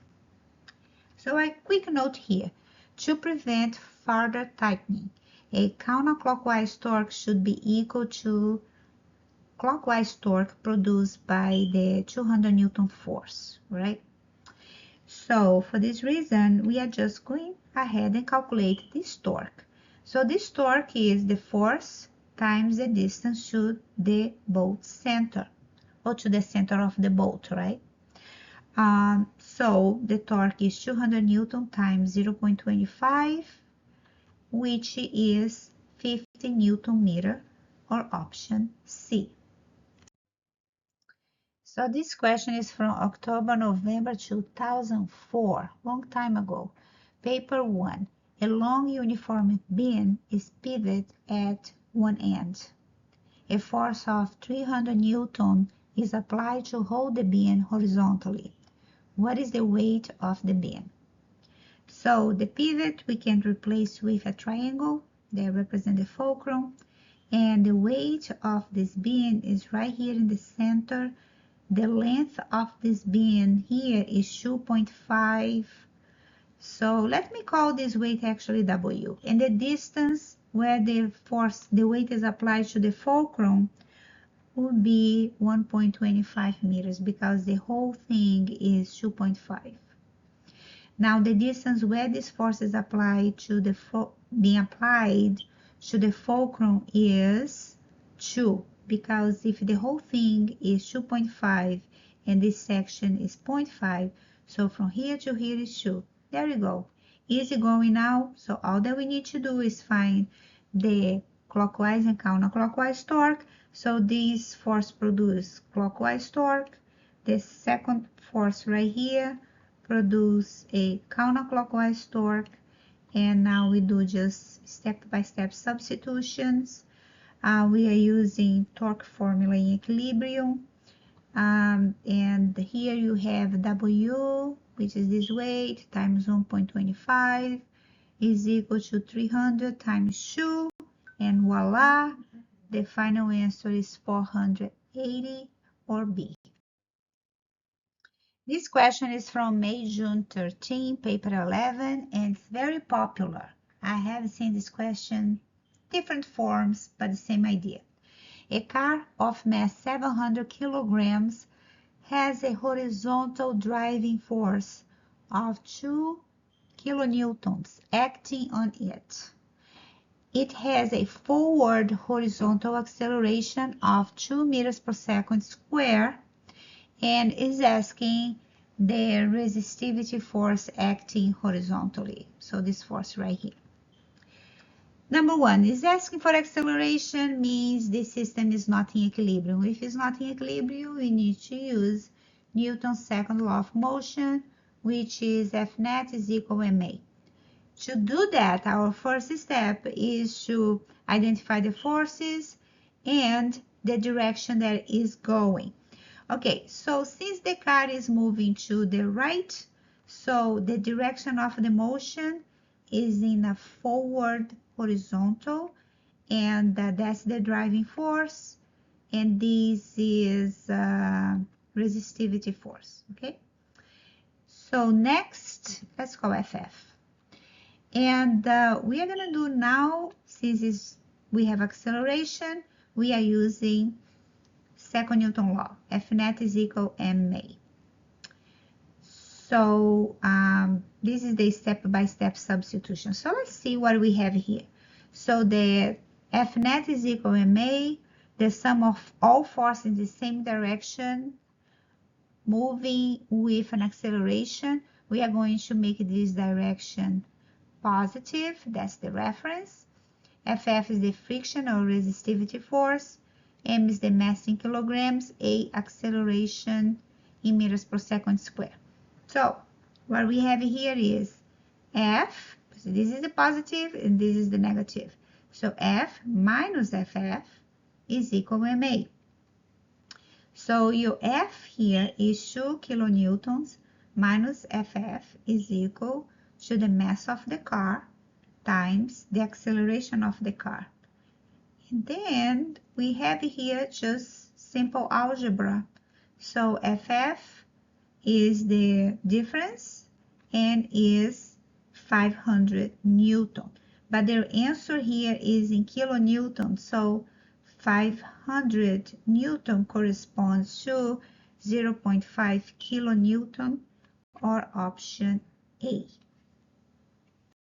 So a quick note here. To prevent further tightening, a counterclockwise torque should be equal to clockwise torque produced by the 200 Newton force, right? So for this reason, we are just going ahead and calculate this torque. So this torque is the force times the distance to the bolt center, or to the center of the bolt, right? So the torque is 200 Newton times 0.25, which is 50 Newton meter, or option C. So this question is from October, November 2004, long time ago. Paper 1. A long uniform beam is pivot at one end. A force of 300 Newton is applied to hold the beam horizontally. What is the weight of the beam? So the pivot we can replace with a triangle that represents the fulcrum, and the weight of this beam is right here in the center. The length of this beam here is 2.5. So let me call this weight actually W. And the distance where the weight is applied to the fulcrum would be 1.25 meters, because the whole thing is 2.5. Now the distance where this force is applied to the fulcrum is 2, because if the whole thing is 2.5 and this section is 0.5, so from here to here is 2. There you go. Easy going now. So all that we need to do is find the clockwise and counterclockwise torque. So this force produces clockwise torque. The second force right here produce a counterclockwise torque. And now we do just step-by-step substitutions. We are using torque formula in equilibrium. And here you have W, which is this weight, times 1.25 is equal to 300 times 2. And voila, the final answer is 480, or B. This question is from May, June 13, paper 11, and it's very popular. I have seen this question, different forms, but the same idea. A car of mass 700 kilograms has a horizontal driving force of 2 kilonewtons acting on it. It has a forward horizontal acceleration of 2 meters per second square, and is asking the resistivity force acting horizontally. So this force right here. Number 1 is asking for acceleration, means the system is not in equilibrium. If it's not in equilibrium, we need to use Newton's second law of motion, which is F net is equal to ma. To do that, our first step is to identify the forces and the direction that it is going. Okay, so since the car is moving to the right, so the direction of the motion is in a forward horizontal, and that's the driving force, and this is resistivity force, okay? So next, let's go FF. And we are gonna do now, since we have acceleration, we are using second Newton law, F net is equal ma. So this is the step-by-step substitution. So let's see what we have here. So the F net is equal to ma, the sum of all forces in the same direction, moving with an acceleration. We are going to make this direction positive, that's the reference. FF is the friction or resistivity force. M is the mass in kilograms. A, acceleration in meters per second square. So what we have here is F, so this is the positive and this is the negative. So F minus FF is equal to ma. So your F here is 2 kilonewtons minus FF is equal to the mass of the car times the acceleration of the car. And then we have here just simple algebra. So FF is the difference and is 500 Newton. But their answer here is in kilonewton. So 500 Newton corresponds to 0.5 kilonewton, or option A.